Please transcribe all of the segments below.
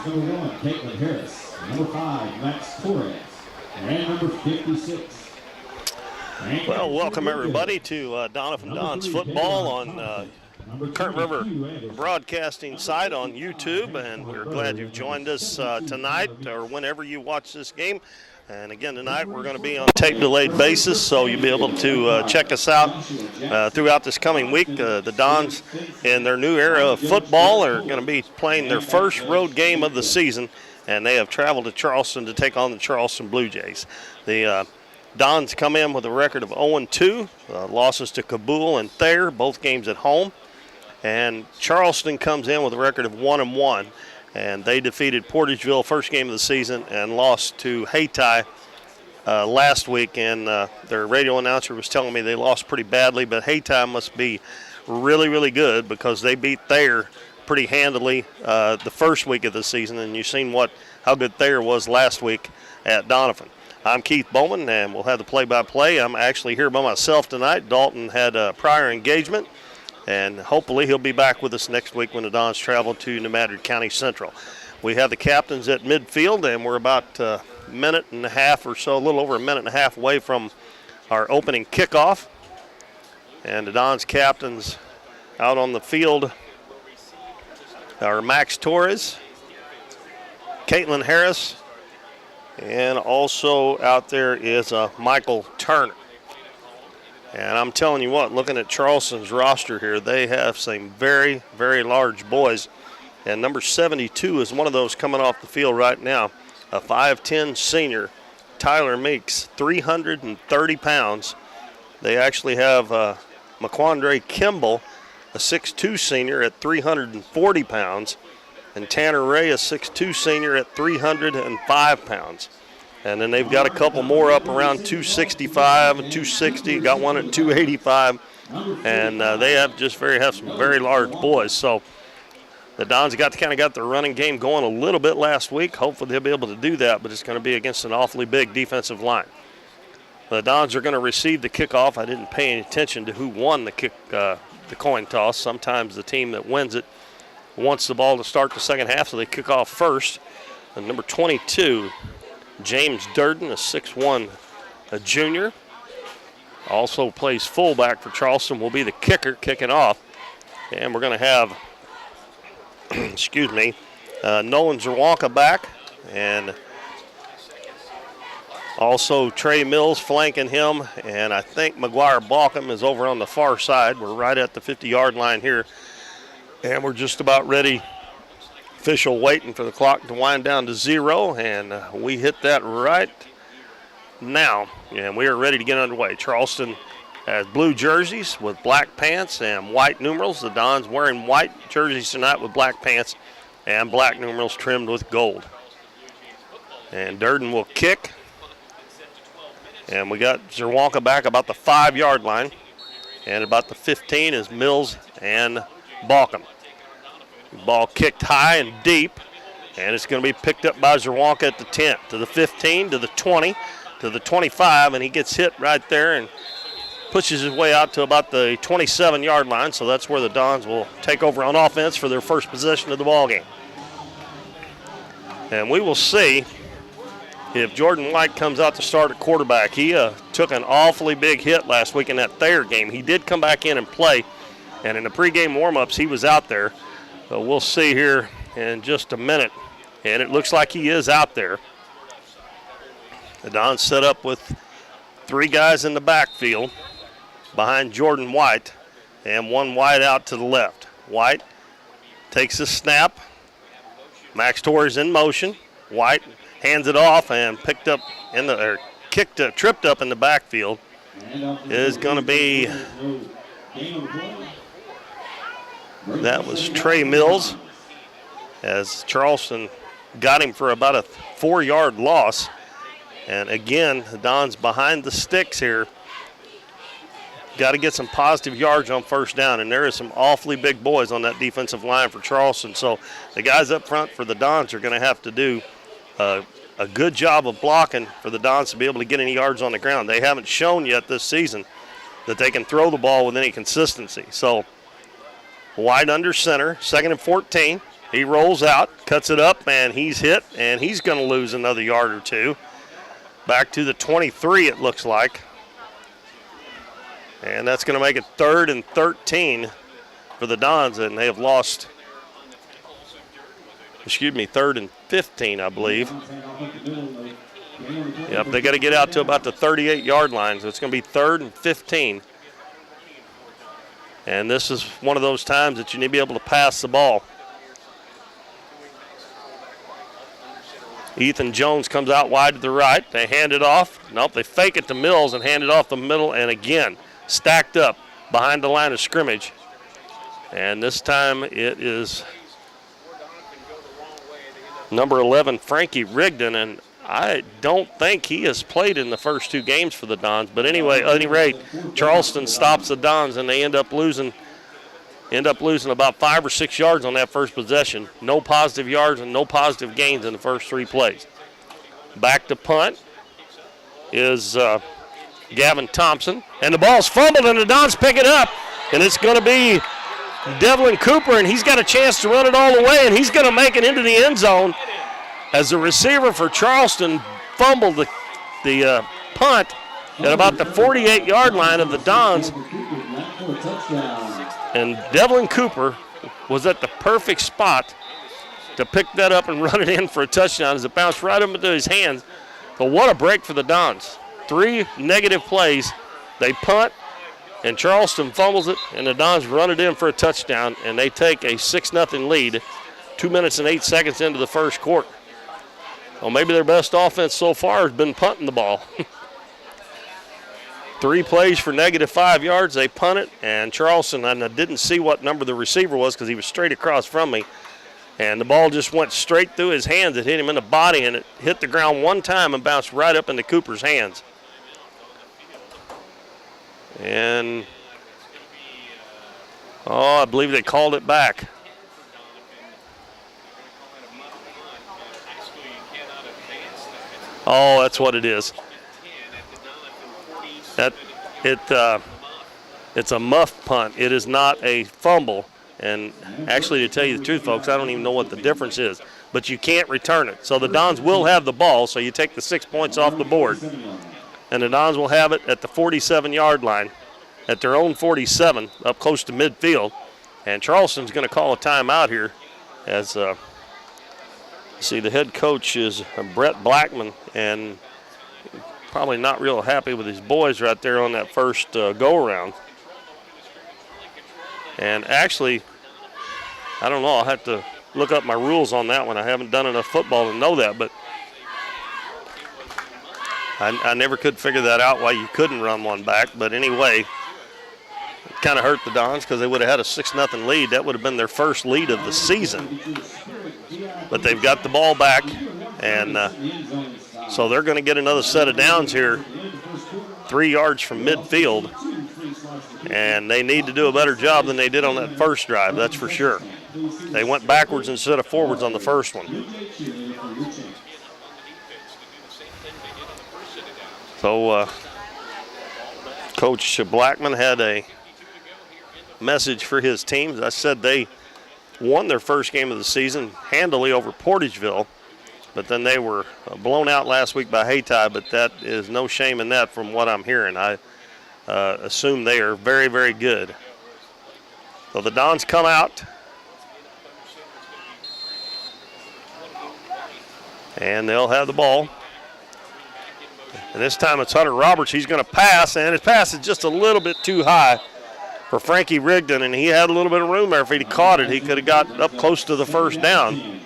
number 1, Caitlin Harris. Number 5, Max Torres. And number 56. Well, welcome everybody to Doniphan Dons football on Current River Broadcasting site on YouTube, and we're glad you've joined us tonight or whenever you watch this game. And again, tonight we're going to be on a tape-delayed basis, so you'll be able to check us out throughout this coming week. The Dons, in their new era of football, are going to be playing their first road game of the season, and they have traveled to Charleston to take on the Charleston Blue Jays. The Dons come in with a record of 0-2, losses to Kabul and Thayer, both games at home. And Charleston comes in with a record of 1-1. And they defeated Portageville first game of the season and lost to Hayti last week. And their radio announcer was telling me they lost pretty badly, but Hayti must be really, really good because they beat Thayer pretty handily the first week of the season. And you've seen how good Thayer was last week at Doniphan. I'm Keith Bowman, and we'll have the play-by-play. I'm actually here by myself tonight. Dalton had a prior engagement. And hopefully he'll be back with us next week when the Dons travel to New Madrid County Central. We have the captains at midfield, and we're about a minute and a half or so, a little over a minute and a half away from our opening kickoff. And the Dons captains out on the field are Max Torres, Caitlin Harris, and also out there is Michael Turner. And I'm telling you what, looking at Charleston's roster here, they have some very, very large boys. And number 72 is one of those coming off the field right now, a 5'10 senior, Tyler Meeks, 330 pounds. They actually have McQuandre Kimball, a 6'2 senior at 340 pounds, and Tanner Ray, a 6'2 senior at 305 pounds. And then they've got a couple more up around 265 and 260. Got one at 285, and they have some very large boys. So the Dons got their running game going a little bit last week. Hopefully they'll be able to do that, but it's going to be against an awfully big defensive line. The Dons are going to receive the kickoff. I didn't pay any attention to who won the coin toss. Sometimes the team that wins it wants the ball to start the second half, so they kick off first. And number 22. James Durden, a 6'1", a junior, also plays fullback for Charleston, will be the kicker kicking off. And we're going to have, Nolan Zerwanka back, and also Trey Mills flanking him, and I think McGuire Balcom is over on the far side. We're right at the 50-yard line here, and we're just about ready. Official waiting for the clock to wind down to 0, and we hit that right now, and we are ready to get underway. Charleston has blue jerseys with black pants and white numerals. The Dons wearing white jerseys tonight with black pants and black numerals trimmed with gold. And Durden will kick, and we got Zerwanka back about the 5-yard line, and about the 15 is Mills and Balcom. Ball kicked high and deep, and it's going to be picked up by Zerwanka at the 10, to the 15, to the 20, to the 25, and he gets hit right there and pushes his way out to about the 27-yard line, so that's where the Dons will take over on offense for their first possession of the ball game. And we will see if Jordan White comes out to start at quarterback. He took an awfully big hit last week in that Thayer game. He did come back in and play, and in the pregame warm-ups he was out there. So we'll see here in just a minute, and it looks like he is out there. The Dons set up with 3 guys in the backfield behind Jordan White, and 1 wide out to the left. White takes the snap. Max Torres in motion. White hands it off and tripped up in the backfield. Is going to be. That was Trey Mills, as Charleston got him for about a 4-yard loss. And again, the Dons behind the sticks here. Got to get some positive yards on first down, and there is some awfully big boys on that defensive line for Charleston. So the guys up front for the Dons are going to have to do a good job of blocking for the Dons to be able to get any yards on the ground. They haven't shown yet this season that they can throw the ball with any consistency. So White under center, 2nd and 14. He rolls out, cuts it up, and he's hit, and he's going to lose another yard or two. Back to the 23, it looks like. And that's going to make it 3rd and 13 for the Dons, and they have lost, 3rd and 15, I believe. Yep, they got to get out to about the 38-yard line, so it's going to be 3rd and 15. And this is one of those times that you need to be able to pass the ball. Ethan Jones comes out wide to the right. They hand it off. Nope, they fake it to Mills and hand it off the middle, and again, stacked up behind the line of scrimmage. And this time it is number 11, Frankie Rigdon, and I don't think he has played in the first 2 games for the Dons. But anyway, at any rate, Charleston stops the Dons, and they end up losing about 5 or 6 yards on that first possession. No positive yards and no positive gains in the first 3 plays. Back to punt is Gavin Thompson. And the ball's fumbled, and the Dons pick it up. And it's going to be Devlin Cooper, and he's got a chance to run it all the way, and he's going to make it into the end zone as the receiver for Charleston fumbled the punt at about the 48-yard line of the Dons. And Devlin Cooper was at the perfect spot to pick that up and run it in for a touchdown as it bounced right up into his hands. But what a break for the Dons. 3 negative plays. They punt, and Charleston fumbles it, and the Dons run it in for a touchdown, and they take a 6-0 lead 2 minutes and 8 seconds into the first quarter. Well, maybe their best offense so far has been punting the ball. 3 plays for -5 yards. They punt it, and Charleston, and I didn't see what number the receiver was because he was straight across from me, and the ball just went straight through his hands. It hit him in the body, and it hit the ground one time and bounced right up into Cooper's hands. And, I believe they called it back. Oh, that's what it is. It's a muff punt. It is not a fumble. And actually, to tell you the truth, folks, I don't even know what the difference is. But you can't return it. So the Dons will have the ball, so you take the 6 points off the board. And the Dons will have it at the 47-yard line, at their own 47, up close to midfield. And Charleston's going to call a timeout here as, see, the head coach is Brett Blackman, and probably not real happy with his boys right there on that first go-around. And actually, I don't know, I'll have to look up my rules on that one. I haven't done enough football to know that, but I never could figure that out, why you couldn't run one back. But anyway, it kind of hurt the Dons because they would have had a 6-0 lead. That would have been their first lead of the season. But they've got the ball back, and so they're going to get another set of downs here, 3 yards from midfield. And they need to do a better job than they did on that first drive, that's for sure. They went backwards instead of forwards on the first one. So Coach Blackman had a message for his team. As I said, they won their first game of the season handily over Portageville, but then they were blown out last week by Hayti, but that is no shame in that from what I'm hearing. I assume they are very, very good. So the Dons come out, and they'll have the ball. And this time it's Hunter Roberts. He's going to pass, and his pass is just a little bit too high for Frankie Rigdon, and he had a little bit of room there. If he'd caught it, he could have got up close to the first down.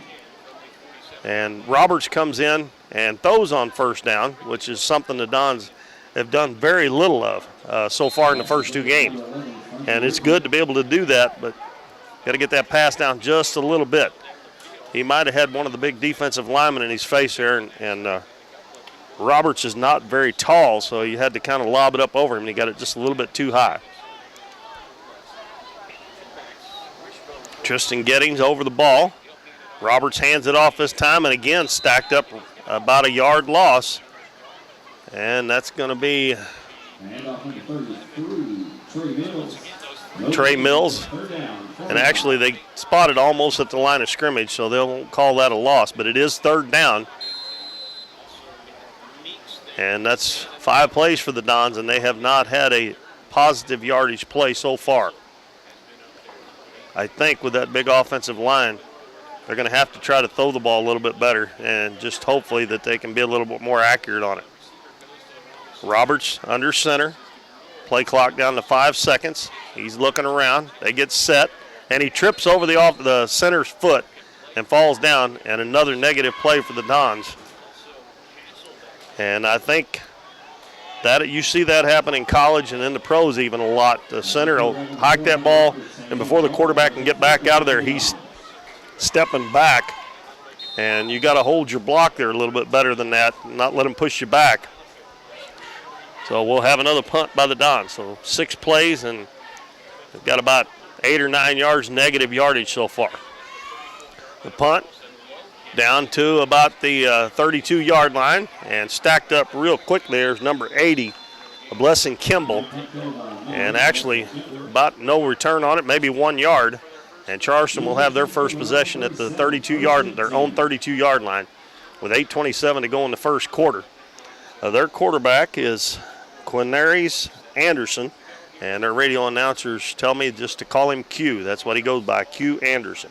And Roberts comes in and throws on first down, which is something the Dons have done very little of so far in the first 2 games. And it's good to be able to do that, but got to get that pass down just a little bit. He might have had one of the big defensive linemen in his face there, and Roberts is not very tall, so you had to kind of lob it up over him, and he got it just a little bit too high. Tristan Gettings over the ball. Roberts hands it off this time, and again stacked up about a yard loss. And that's going to be Trey Mills. And actually, they spotted almost at the line of scrimmage, so they won't call that a loss. But it is third down. And that's 5 plays for the Dons, and they have not had a positive yardage play so far. I think with that big offensive line, they're going to have to try to throw the ball a little bit better and just hopefully that they can be a little bit more accurate on it. Roberts under center. Play clock down to 5 seconds. He's looking around. They get set, and he trips over the center's foot and falls down, and another negative play for the Dons. And I think that you see that happen in college and in the pros even a lot. The center will hike that ball, and before the quarterback can get back out of there, he's stepping back. And you got to hold your block there a little bit better than that, not let him push you back. So we'll have another punt by the Dons. So 6 plays, and they've got about 8 or 9 yards negative yardage so far. The punt down to about the 32-yard line, and stacked up real quickly. There's number 80, Blessing Kimball, and actually about no return on it, maybe 1 yard. And Charleston will have their first possession at the 32-yard, their own 32-yard line, with 8:27 to go in the first quarter. Their quarterback is Quinaris Anderson, and their radio announcers tell me just to call him Q. That's what he goes by, Q Anderson.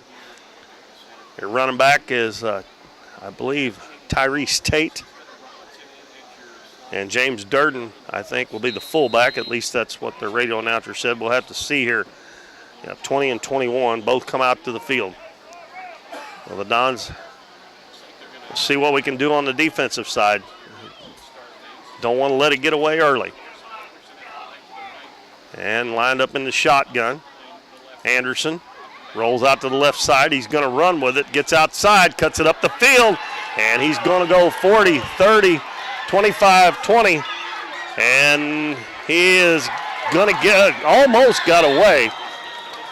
Their running back is, I believe, Tyrese Tate. And James Durden, I think, will be the fullback. At least that's what the radio announcer said. We'll have to see here. 20 and 21 both come out to the field. Well, the Dons, we'll see what we can do on the defensive side. Don't want to let it get away early. And lined up in the shotgun. Anderson rolls out to the left side. He's going to run with it, gets outside, cuts it up the field, and he's going to go 40, 30, 25, 20. And he is going to almost got away.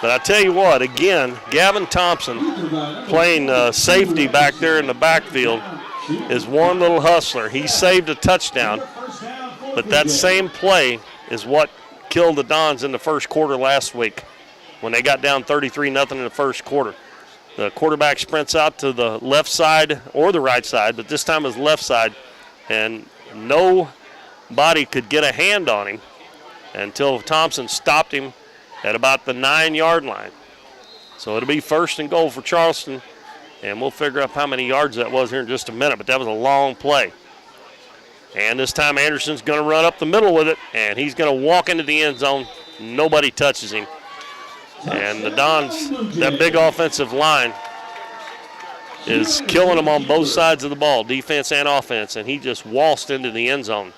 But I tell you what, again, Gavin Thompson playing safety back there in the backfield is one little hustler. He saved a touchdown, but that same play is what killed the Dons in the first quarter last week when they got down 33-0 in the first quarter. The quarterback sprints out to the left side or the right side, but this time it was left side, and nobody could get a hand on him until Thompson stopped him at about the 9-yard line. So it'll be first and goal for Charleston, and we'll figure out how many yards that was here in just a minute, but that was a long play. And this time Anderson's going to run up the middle with it, and he's going to walk into the end zone. Nobody touches him. And the Dons, that big offensive line, is killing them on both sides of the ball, defense and offense, and he just waltzed into the end zone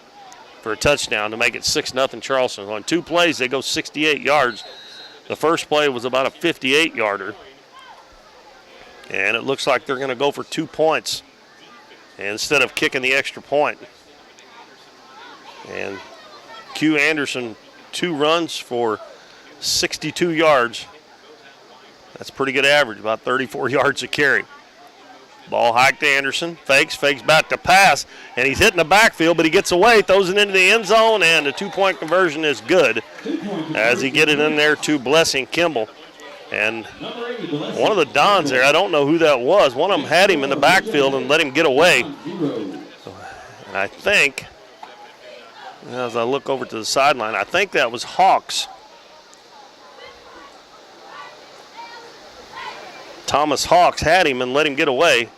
for a touchdown to make it 6-0 Charleston. On 2 plays, they go 68 yards. The first play was about a 58-yarder. And it looks like they're going to go for 2 points instead of kicking the extra point. And Q Anderson, 2 runs for 62 yards. That's pretty good average, about 34 yards a carry. Ball hiked to Anderson, fakes back to pass, and he's hitting the backfield, but he gets away, throws it into the end zone, and the 2-point conversion is good as he get it in there to Blessing Kimball. And one of the Dons there, I don't know who that was, one of them had him in the backfield and let him get away. And I think, as I look over to the sideline, I think that was Hawks. Thomas Hawks had him and let him get away.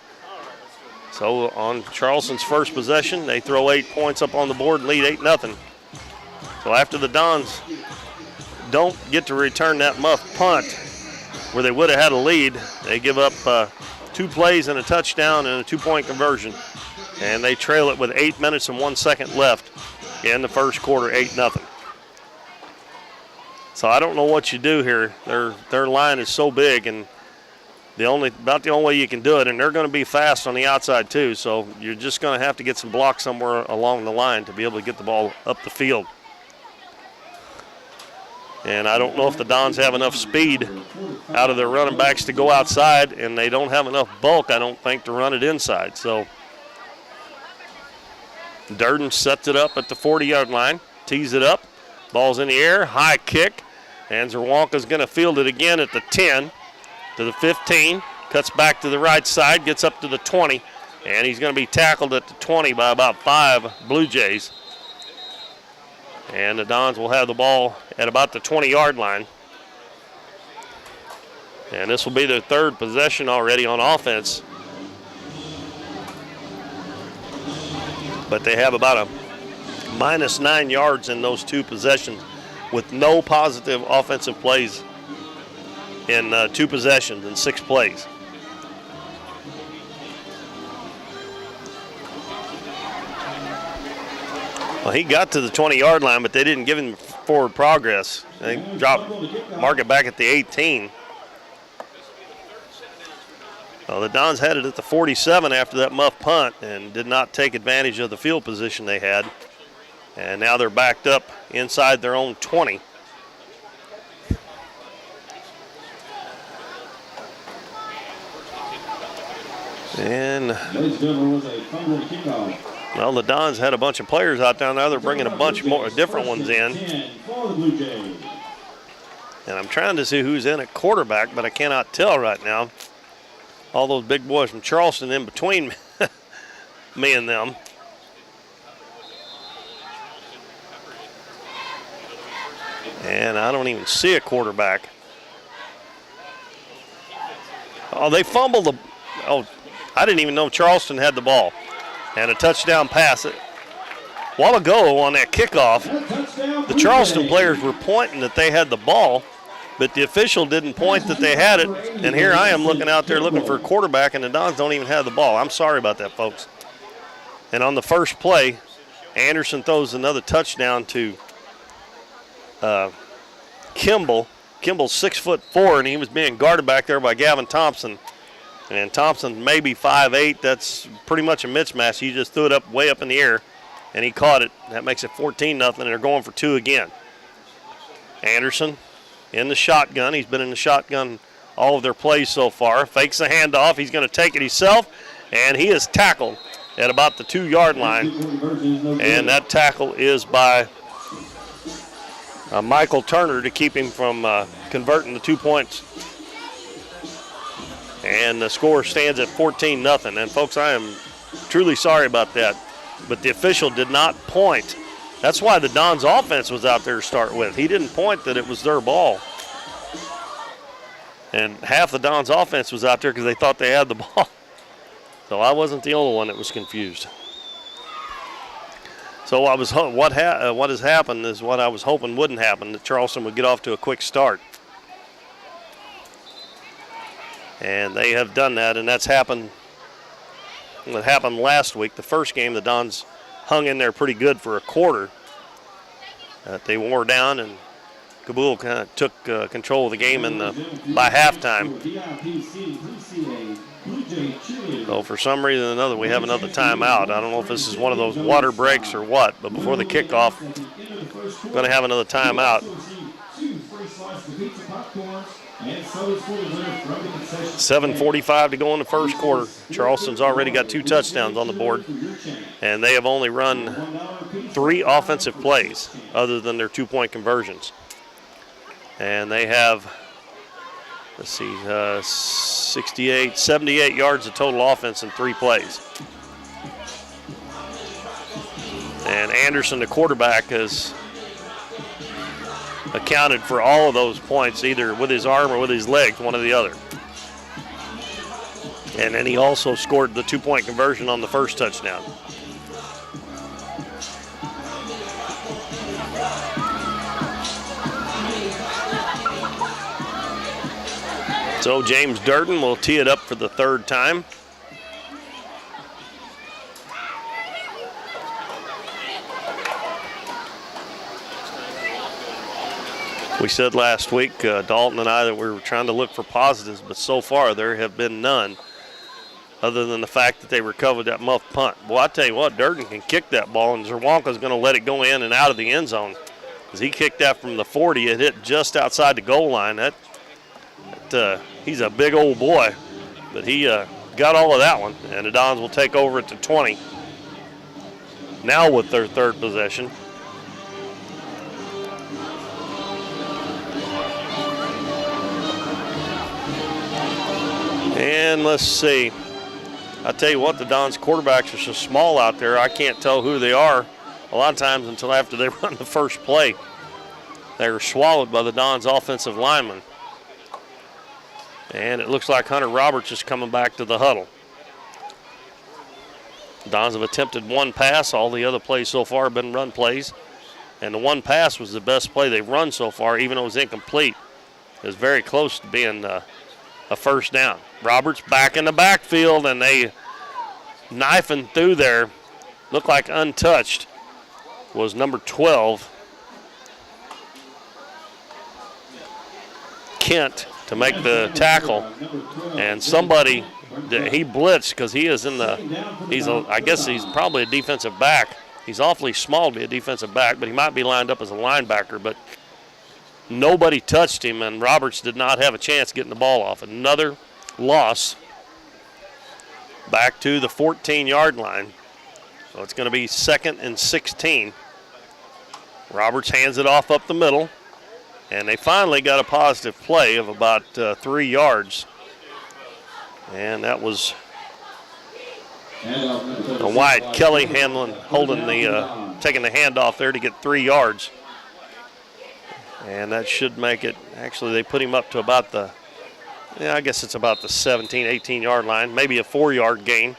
So on Charleston's first possession, they throw 8 points up on the board and lead 8-0. So after the Dons don't get to return that muff punt where they would have had a lead, they give up 2 plays and a touchdown and a 2-point conversion. And they trail it with 8 minutes and 1 second left in the first quarter, 8-0. So I don't know what you do here. Their line is so big, and about the only way you can do it, and they're going to be fast on the outside too, so you're just going to have to get some blocks somewhere along the line to be able to get the ball up the field. And I don't know if the Dons have enough speed out of their running backs to go outside, and they don't have enough bulk, I don't think, to run it inside. So Durden sets it up at the 40-yard line, tees it up, ball's in the air, high kick, And Zerwanka's going to field it again at the 10 to the 15. Cuts back to the right side, gets up to the 20. And he's going to be tackled at the 20 by about 5 Blue Jays. And the Dons will have the ball at about the 20-yard line. And this will be their third possession already on offense. But they have about a -9 yards in those two possessions with no positive offensive plays in 2 possessions and 6 plays. Well, he got to the 20-yard line, but they didn't give him forward progress. They mark it back at the 18. Well, the Dons had it at the 47 after that muff punt and did not take advantage of the field position they had. And now they're backed up inside their own 20. And well, the Dons had a bunch of players out down there. They're bringing a bunch more different ones in. And I'm trying to see who's in at quarterback, but I cannot tell right now. All those big boys from Charleston in between me and them. And I don't even see a quarterback. Oh, they fumbled the. Oh, I didn't even know Charleston had the ball. And a touchdown pass. A while ago on that kickoff, the Charleston players were pointing that they had the ball, but the official didn't point that they had it. And here I am looking out there looking for a quarterback, and the Dons don't even have the ball. I'm sorry about that, folks. And on the first play, Anderson throws another touchdown to Kimball. Kimball's 6'4", and he was being guarded back there by Gavin Thompson. And Thompson maybe 5'8". That's pretty much a mismatch. He just threw it up way up in the air, and he caught it. That makes it 14-0, and they're going for 2 again. Anderson in the shotgun. He's been in the shotgun all of their plays so far. Fakes the handoff. He's going to take it himself, and he is tackled at about the 2-yard line. And that tackle is by Michael Turner to keep him from converting the 2 points. And the score stands at 14-0. And folks, I am truly sorry about that, but the official did not point. That's why the Dons offense was out there to start with. He didn't point that it was their ball. And half the Dons offense was out there because they thought they had the ball. So I wasn't the only one that was confused. So what has happened is what I was hoping wouldn't happen, that Charleston would get off to a quick start. And they have done that, and that's happened. What happened last week, the first game, the Dons hung in there pretty good for a quarter. They wore down, and Kabul kind of took control of the game by halftime. So for some reason or another, we have another timeout. I don't know if this is one of those water breaks or what, but before the kickoff, we're going to have another timeout. 7:45 to go in the first quarter. Charleston's already got 2 touchdowns on the board, and they have only run 3 offensive plays other than their 2-point conversions. And they have, 78 yards of total offense in 3 plays. And Anderson, the quarterback, has accounted for all of those points, either with his arm or with his legs, one or the other. And then he also scored the 2-point conversion on the first touchdown. So James Durden will tee it up for the 3rd time. We said last week, Dalton and I, that we were trying to look for positives, but so far there have been none, other than the fact that they recovered that muff punt. Well, I tell you what, Durden can kick that ball, and Zerwanka's going to let it go in and out of the end zone. As he kicked that from the 40, it hit just outside the goal line. He's a big old boy, but he got all of that one, and the Dons will take over at the 20. Now with their 3rd possession. And let's see. I tell you what, the Dons quarterbacks are so small out there, I can't tell who they are a lot of times until after they run the first play. They were swallowed by the Dons offensive lineman. And it looks like Hunter Roberts is coming back to the huddle. The Dons have attempted one pass. All the other plays so far have been run plays. And the one pass was the best play they've run so far, even though it was incomplete. It was very close to being a first down. Roberts back in the backfield, and they knifing through there. Looked like untouched was number 12, Kent, to make the tackle. And somebody, he blitzed because he is in the, I guess he's probably a defensive back. He's awfully small to be a defensive back, but he might be lined up as a linebacker. But nobody touched him, and Roberts did not have a chance getting the ball off. Another loss back to the 14-yard line. So it's going to be 2nd and 16. Roberts hands it off up the middle, and they finally got a positive play of about 3 yards. And that was a Wyatt Kelly holding the, taking the handoff there to get 3 yards. And that should make it, actually they put him up to about the, I guess it's about the 17, 18-yard line, maybe a 4-yard gain.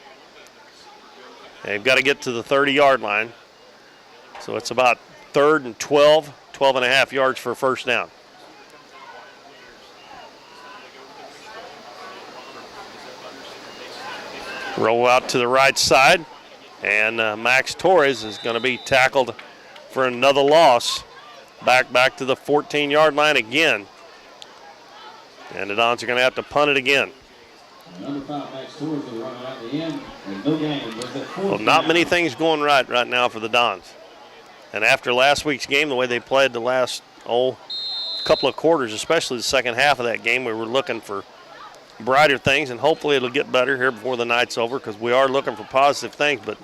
They've got to get to the 30-yard line. So it's about 3rd and 12 and a half yards for a first down. Roll out to the right side, and Max Torres is going to be tackled for another loss. Back to the 14-yard line again. And the Dons are going to have to punt it again. Number 5, Max Torres, will run out the end, and no gain. Well, not many things going right now for the Dons. And after last week's game, the way they played the last couple of quarters, especially the second half of that game, we were looking for brighter things, and hopefully it'll get better here before the night's over, because we are looking for positive things, but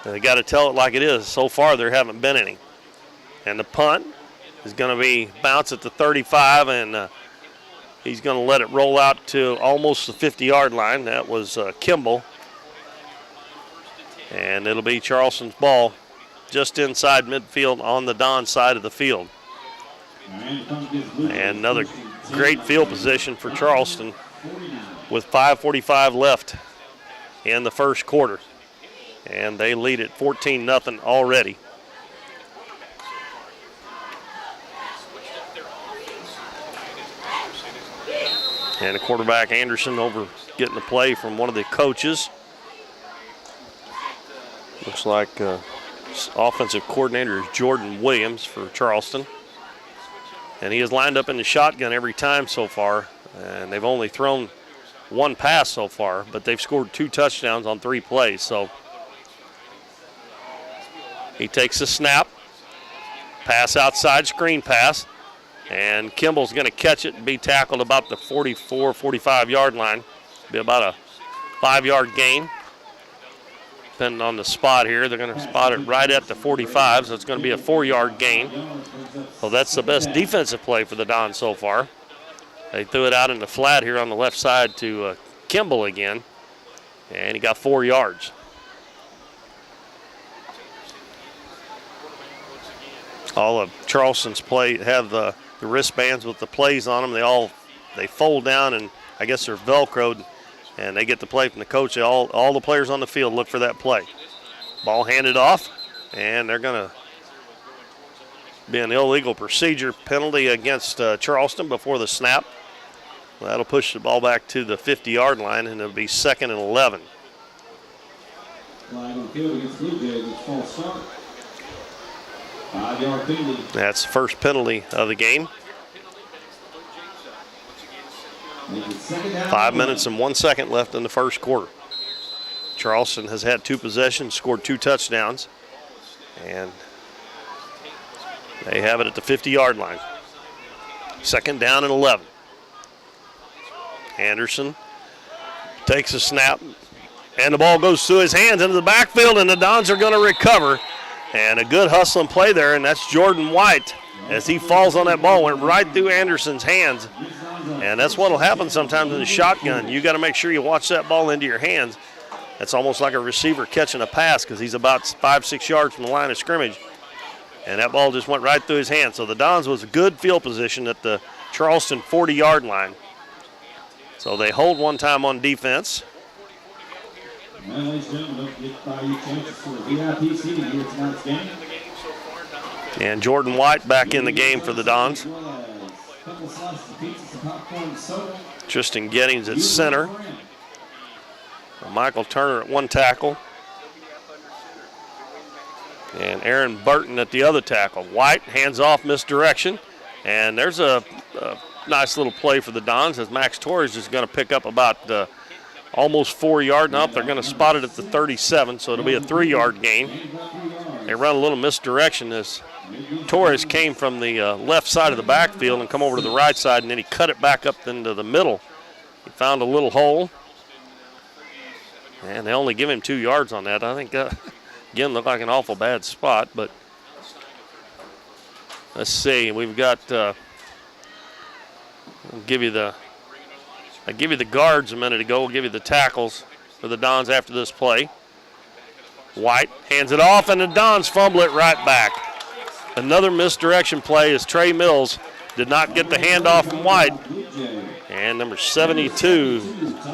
they got to tell it like it is. So far, there haven't been any. And the punt is going to be bounce at the 35, and he's going to let it roll out to almost the 50-yard line. That was Kimball. And it'll be Charleston's ball just inside midfield on the Don side of the field. And another great field position for Charleston with 5:45 left in the first quarter. And they lead it 14-0 already. And the quarterback, Anderson, over getting the play from one of the coaches. Looks like offensive coordinator is Jordan Williams for Charleston. And he has lined up in the shotgun every time so far. And they've only thrown one pass so far, but they've scored 2 touchdowns on 3 plays. So he takes the snap, pass outside, screen pass. And Kimball's going to catch it and be tackled about the 44, 45-yard line. Be about a 5-yard gain. Depending on the spot here, they're going to spot it right at the 45, so it's going to be a 4-yard gain. So that's the best defensive play for the Dons so far. They threw it out in the flat here on the left side to Kimball again, and he got 4 yards. All of Charleston's play have the wristbands with the plays on them. They fold down, and I guess they're Velcroed, and they get the play from the coach. All the players on the field look for that play. Ball handed off, and they're going to be an illegal procedure penalty against Charleston before the snap. That'll push the ball back to the 50-yard line, and it'll be 2nd and 11. Flag on the field against Blue Jays, it's false start. 5-yard penalty. That's the first penalty of the game. 5 minutes and 1 second left in the first quarter. Charleston has had 2 possessions, scored 2 touchdowns, and they have it at the 50-yard line. 2nd down and 11. Anderson takes a snap, and the ball goes through his hands into the backfield, and the Dons are going to recover. And a good hustling play there, and that's Jordan White. As he falls on that ball, went right through Anderson's hands. And that's what will happen sometimes in the shotgun. You got to make sure you watch that ball into your hands. That's almost like a receiver catching a pass because he's about 5-6 yards from the line of scrimmage. And that ball just went right through his hand. So the Dons was a good field position at the Charleston 40-yard line. So they hold one time on defense. And ladies and gentlemen, don't forget to buy your chances for the VIP seating here tonight's game. And Jordan White back in the game for the Dons. Tristan Gettings at center. Michael Turner at one tackle. And Aaron Burton at the other tackle. White hands off, misdirection. And there's a nice little play for the Dons as Max Torres is going to pick up about almost 4 yards. Up. They're going to spot it at the 37, so it'll be a 3-yard gain. They run a little misdirection as Torres came from the left side of the backfield and come over to the right side, and then he cut it back up into the middle. He found a little hole, and they only give him 2 yards on that. I think, again, looked like an awful bad spot, but let's see. We've got, I give you the guards a minute ago. We'll give you the tackles for the Dons after this play. White hands it off, and the Dons fumble it right back. Another misdirection play as Trey Mills did not get the handoff from White. And number 72,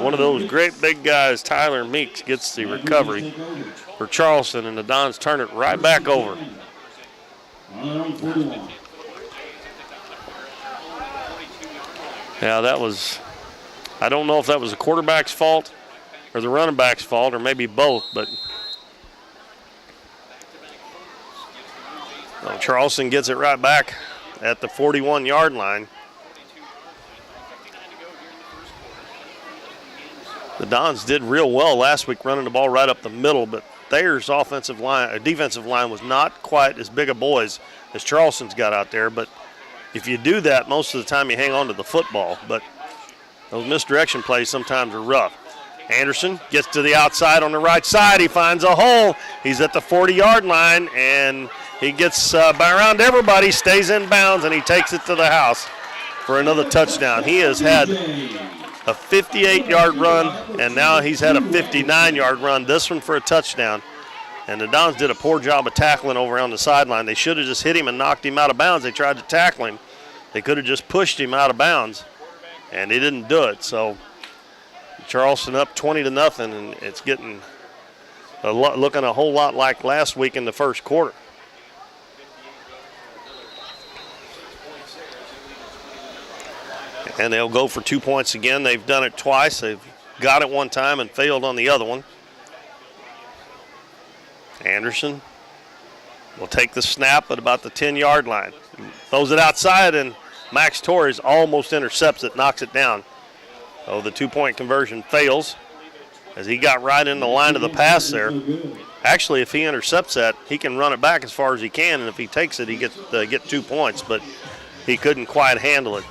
one of those great big guys, Tyler Meeks, gets the recovery for Charleston, and the Dons turn it right back over. Yeah, that was, I don't know if that was the quarterback's fault or the running back's fault or maybe both, but Charleston gets it right back at the 41-yard line. The Dons did real well last week running the ball right up the middle, but Thayer's defensive line was not quite as big a boys as Charleston's got out there. But if you do that, most of the time you hang on to the football. But those misdirection plays sometimes are rough. Anderson gets to the outside on the right side. He finds a hole. He's at the 40-yard line, and he gets by around everybody, stays in bounds, and he takes it to the house for another touchdown. He has had a 58-yard run, and now he's had a 59-yard run, this one for a touchdown. And the Dons did a poor job of tackling over on the sideline. They should have just hit him and knocked him out of bounds. They tried to tackle him. They could have just pushed him out of bounds, and they didn't do it. So Charleston up 20-0, and it's getting looking a whole lot like last week in the first quarter. And they'll go for 2 points again. They've done it twice. They've got it one time and failed on the other one. Anderson will take the snap at about the 10-yard line. Throws it outside, and Max Torres almost intercepts it, knocks it down. So the 2-point conversion fails as he got right in the line of the pass there. Actually, if he intercepts that, he can run it back as far as he can, and if he takes it, he gets get 2 points, but he couldn't quite handle it.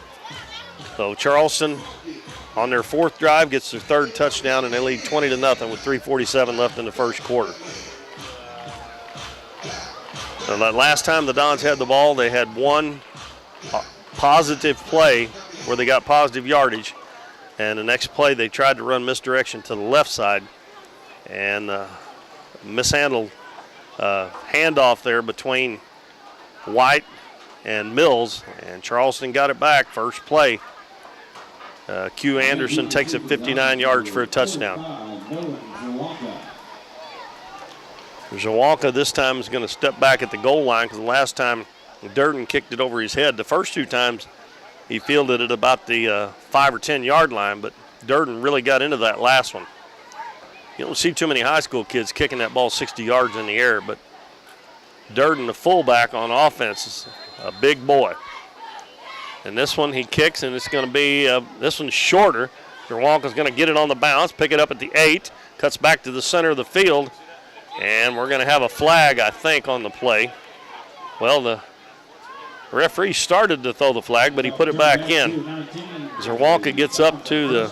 So Charleston, on their fourth drive, gets their third touchdown, and they lead 20-0 with 3:47 left in the first quarter. So that last time the Dons had the ball, they had one positive play where they got positive yardage, and the next play they tried to run misdirection to the left side and mishandled handoff there between White and Mills, and Charleston got it back first play. Q Anderson takes it 59 yards for a touchdown. Zawalka this time is going to step back at the goal line because the last time Durden kicked it over his head. The first 2 times he fielded it about the 5 or 10 yard line, but Durden really got into that last one. You don't see too many high school kids kicking that ball 60 yards in the air, but Durden, the fullback on offense, is a big boy. And this one he kicks, and it's going to be, this one's shorter. Zawalka's going to get it on the bounce, pick it up at the 8, cuts back to the center of the field, and we're going to have a flag, I think, on the play. Well, the referee started to throw the flag, but he put it back in. Zawalka gets up to the,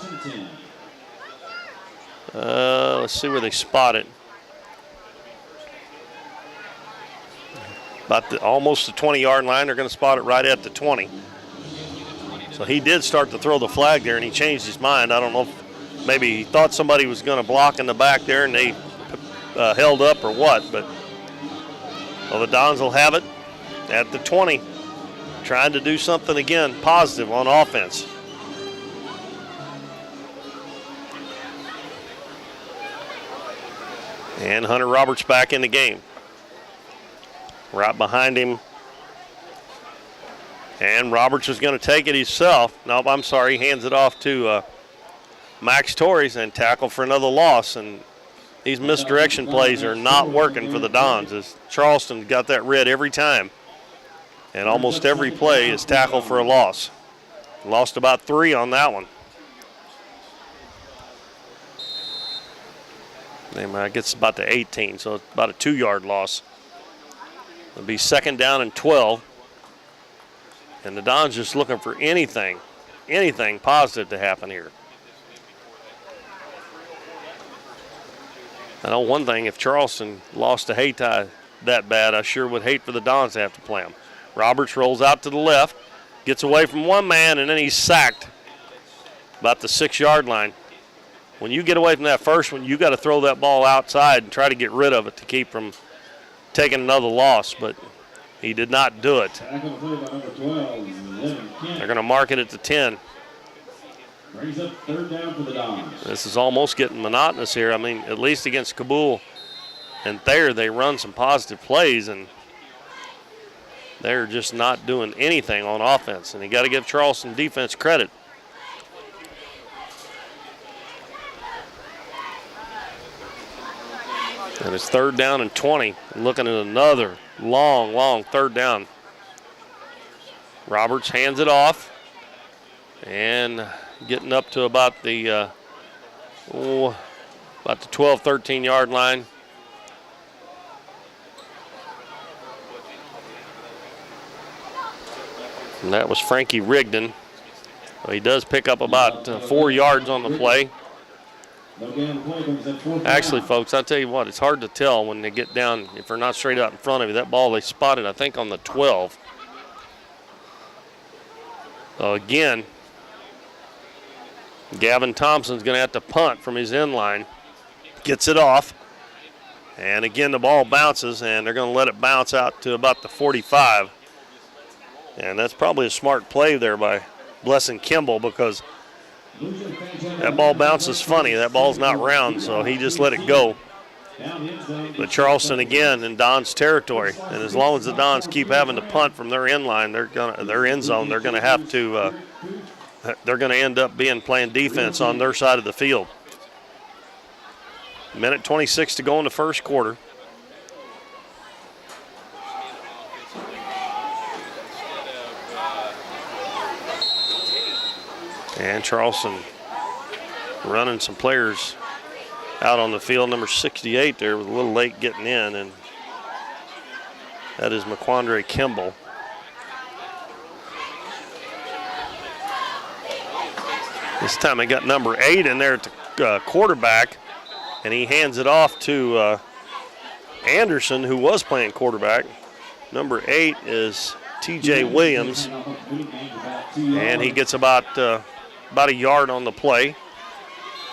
let's see where they spot it. About almost the 20-yard line. They're going to spot it right at the 20. So he did start to throw the flag there, and he changed his mind. I don't know if maybe he thought somebody was going to block in the back there, and they held up or what. But well, the Dons will have it at the 20, trying to do something again positive on offense. And Hunter Roberts back in the game. Right behind him. And Roberts is going to take it himself. Nope, I'm sorry. He hands it off to Max Torres and tackle for another loss. And these misdirection plays are not working for the Dons, as Charleston got that red every time. And almost every play is tackle for a loss. Lost about 3 on that one. It gets about to 18, so it's about a 2-yard loss. It'll be 2nd down and 12. And the Dons just looking for anything positive to happen here. I know one thing, if Charleston lost to Hayti that bad, I sure would hate for the Dons to have to play them. Roberts rolls out to the left, gets away from one man, and then he's sacked about the 6-yard line. When you get away from that first one, you got to throw that ball outside and try to get rid of it to keep from taking another loss, but he did not do it. They're going to mark it at the 10. Brings up 3rd down for the Dons. This is almost getting monotonous here. I mean, at least against Kabul and Thayer, they run some positive plays, and they're just not doing anything on offense. And you got to give Charleston defense credit. And it's 3rd down and 20. Looking at another long 3rd down. Roberts hands it off. And getting up to about the 12, 13-yard line. And that was Frankie Rigdon. Well, he does pick up about 4 yards on the play. Actually, folks, I'll tell you what, it's hard to tell when they get down, if they're not straight out in front of you. That ball they spotted, I think, on the 12. So again, Gavin Thompson's going to have to punt from his end line. Gets it off. And again, the ball bounces, and they're going to let it bounce out to about the 45. And that's probably a smart play there by Blessing Kimball, because that ball bounces funny. That ball's not round, so he just let it go. But Charleston again in Don's territory, and as long as the Dons keep having to punt from their end line, their end zone, they're going to have to. They're going to end up playing defense on their side of the field. 1:26 to go in the first quarter. And Charleston running some players out on the field. Number 68 there was a little late getting in, and that is McQuandre Kimball. This time they got number 8 in there at the quarterback, and he hands it off to Anderson, who was playing quarterback. Number 8 is T.J. Williams, and he gets about a yard on the play.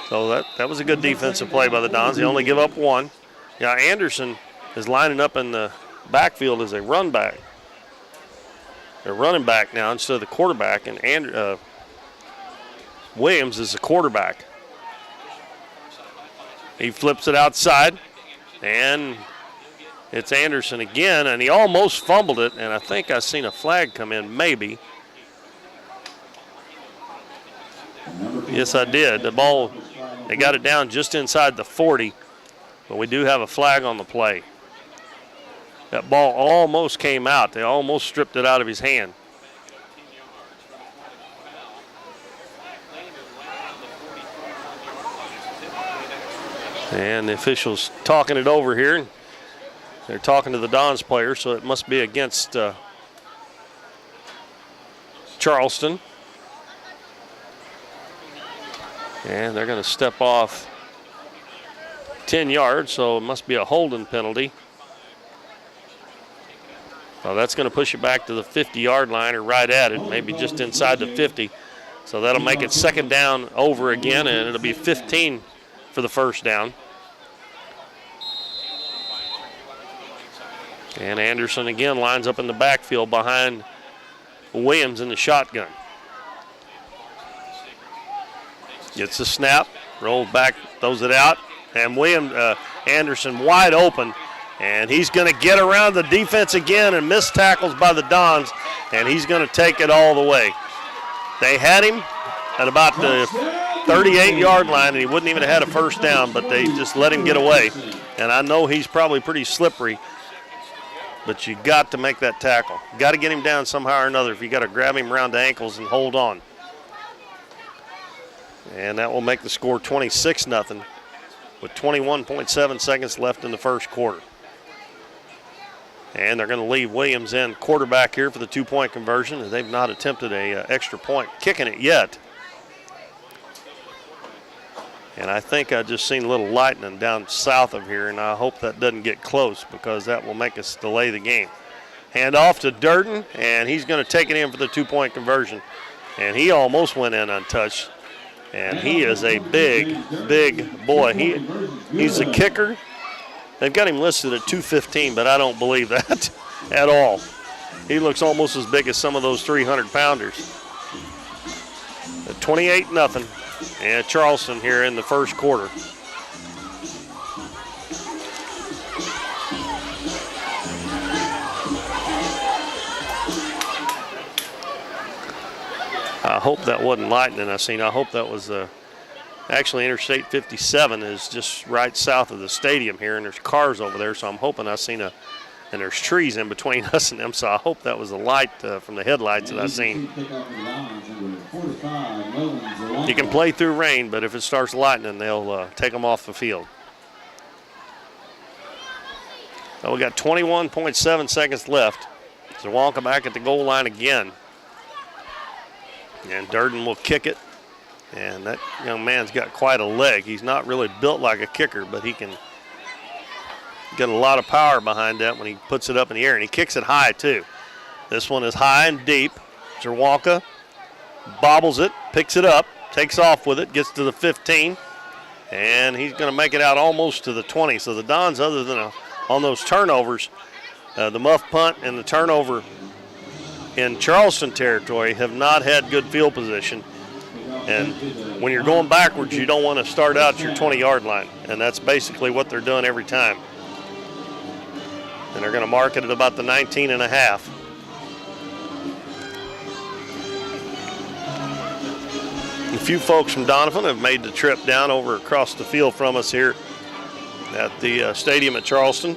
So that was a good defensive play by the Dons. They only give up 1. Now Anderson is lining up in the backfield as a run back. They're running back now instead of the quarterback, and Williams is the quarterback. He flips it outside, and it's Anderson again, and he almost fumbled it, and I think I seen a flag come in, maybe. Yes, I did. The ball, they got it down just inside the 40, but we do have a flag on the play. That ball almost came out. They almost stripped it out of his hand. And the officials talking it over here. They're talking to the Dons player, so it must be against Charleston. And they're going to step off 10 yards, so it must be a holding penalty So that's going to push it back to the 50-yard line or right at it, maybe just inside the 50. So that'll make it second down over again, and it'll be 15 for the first down. And Anderson again lines up in the backfield behind Williams in the shotgun. Gets the snap, rolls back, throws it out, and Anderson wide open, and he's going to get around the defense again and miss tackles by the Dons, and he's going to take it all the way. They had him at about the 38-yard line, and he wouldn't even have had a first down, but they just let him get away. And I know he's probably pretty slippery, but you got to make that tackle. Got to get him down somehow or another if you got to grab him around the ankles and hold on. And that will make the score 26-0 with 21.7 seconds left in the first quarter. And they're going to leave Williams in quarterback here for the two-point conversion, and they've not attempted a extra point kicking it yet. And I think I just seen a little lightning down south of here, and I hope that doesn't get close because that will make us delay the game. Hand off to Durden, and he's going to take it in for the two-point conversion. And he almost went in untouched. And he is a big, big boy. He's a kicker. They've got him listed at 215, but I don't believe that at all. He looks almost as big as some of those 300-pounders. 28-0, and Charleston here in the first quarter. I hope that wasn't lightning I seen. I hope that was actually Interstate 57 is just right south of the stadium here, and there's cars over there, so I'm hoping I seen and there's trees in between us and them, so I hope that was the light from the headlights that I seen. You can play through rain, but if it starts lightning, they'll take them off the field. So we got 21.7 seconds left. So Wonka back at the goal line again. And Durden will kick it. And that young man's got quite a leg. He's not really built like a kicker, but he can get a lot of power behind that when he puts it up in the air. And he kicks it high, too. This one is high and deep. Zerwalka bobbles it, picks it up, takes off with it, gets to the 15. And he's going to make it out almost to the 20. So the Dons, other than on those turnovers, the muff punt and the turnover in Charleston territory, have not had good field position. And when you're going backwards, you don't want to start out your 20-yard line. And that's basically what they're doing every time. And they're going to mark it at about the 19.5. A few folks from Doniphan have made the trip down over across the field from us here at the stadium at Charleston.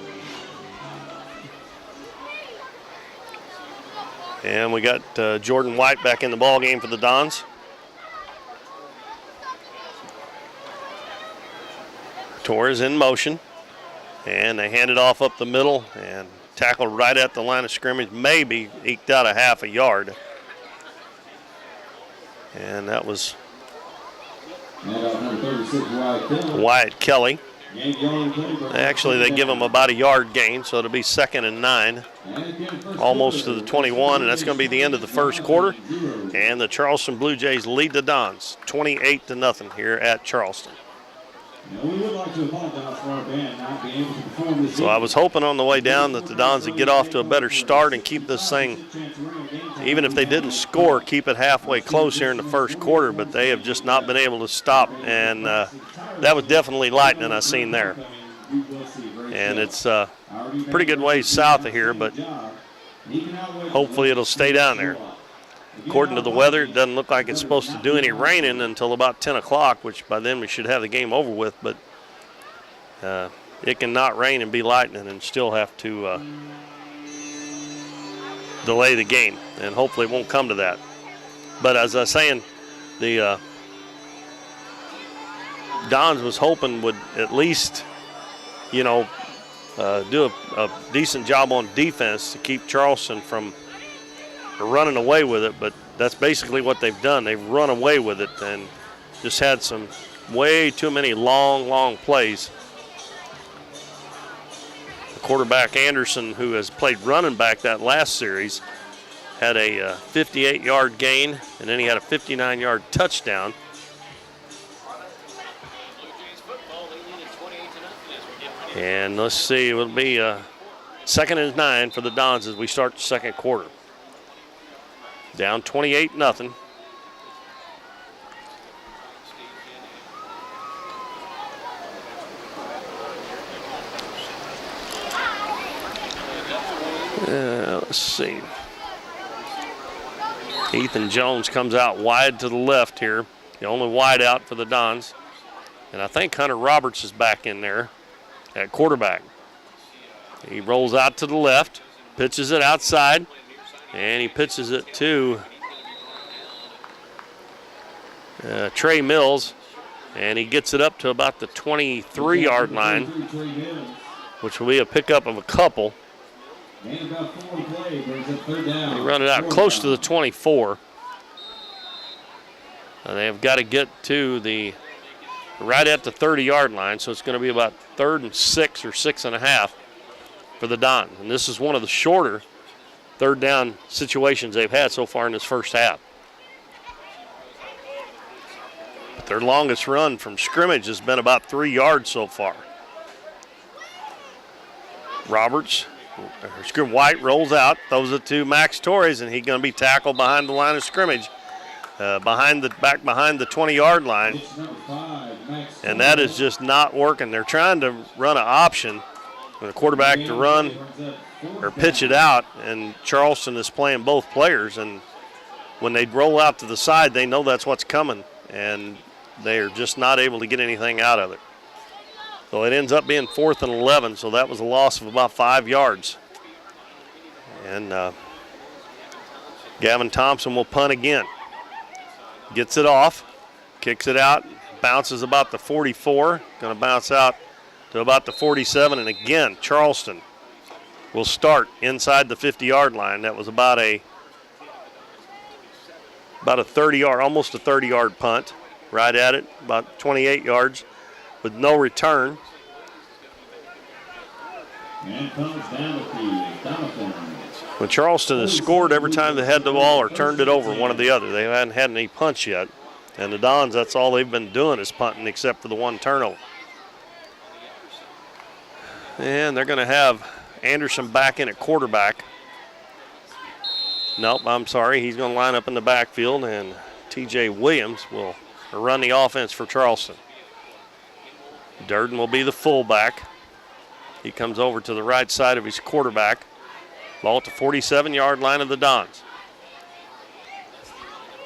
And we got Jordan White back in the ball game for the Dons. Torres in motion, and they hand it off up the middle and tackled right at the line of scrimmage, maybe eked out a half a yard. And that was Wyatt Kelly. Actually, they give him about a yard gain, so it'll be 2nd and 9, almost to the 21, and that's going to be the end of the first quarter. And the Charleston Blue Jays lead the Dons 28-0 here at Charleston. So I was hoping on the way down that the Dons would get off to a better start and keep this thing, even if they didn't score, keep it halfway close here in the first quarter, but they have just not been able to stop, and that was definitely lightning I seen there. And it's pretty good ways south of here, but hopefully it'll stay down there. According to the weather, it doesn't look like it's supposed to do any raining until about 10 o'clock, which by then we should have the game over with. But it can not rain and be lightning and still have to delay the game. And hopefully it won't come to that. But as I was saying, the Dons was hoping would at least, do a decent job on defense to keep Charleston from running away with it, but that's basically what they've done. They've run away with it and just had some way too many long plays. Quarterback Anderson, who has played running back that last series, had a 58-yard gain, and then he had a 59-yard touchdown. And let's see, it'll be 2nd and 9 for the Dons as we start the second quarter. Down 28-0. Let's see. Ethan Jones comes out wide to the left here. The only wide out for the Dons. And I think Hunter Roberts is back in there at quarterback. He rolls out to the left, pitches it outside, and he pitches it to Trey Mills, and he gets it up to about the 23-yard line, which will be a pickup of a couple. He run it out close to the 24. And they've got to get to the right at the 30-yard line, so it's going to be about 3rd and 6 or 6.5 for the Dons. And this is one of the shorter third down situations they've had so far in this first half. But their longest run from scrimmage has been about 3 yards so far. White rolls out, throws it to Max Torres, and he's going to be tackled behind the line of scrimmage, behind the 20-yard line. And that is just not working. They're trying to run an option for the quarterback to run or pitch it out, and Charleston is playing both players. And when they roll out to the side, they know that's what's coming, and they are just not able to get anything out of it. So it ends up being 4th and 11, so that was a loss of about 5 yards. And Gavin Thompson will punt again. Gets it off, kicks it out, bounces about the 44, going to bounce out to about the 47, and again, Charleston will start inside the 50-yard line. That was about a 30-yard, almost a 30-yard punt, right at it, about 28 yards. With no return. When Charleston has scored every time they had the ball or turned it over, one or the other. They haven't had any punts yet. And the Dons, that's all they've been doing is punting except for the one turnover. And they're going to have Anderson back in at quarterback. Nope, I'm sorry. He's going to line up in the backfield, and T.J. Williams will run the offense for Charleston. Durden will be the fullback. He comes over to the right side of his quarterback. Ball at the 47-yard line of the Dons.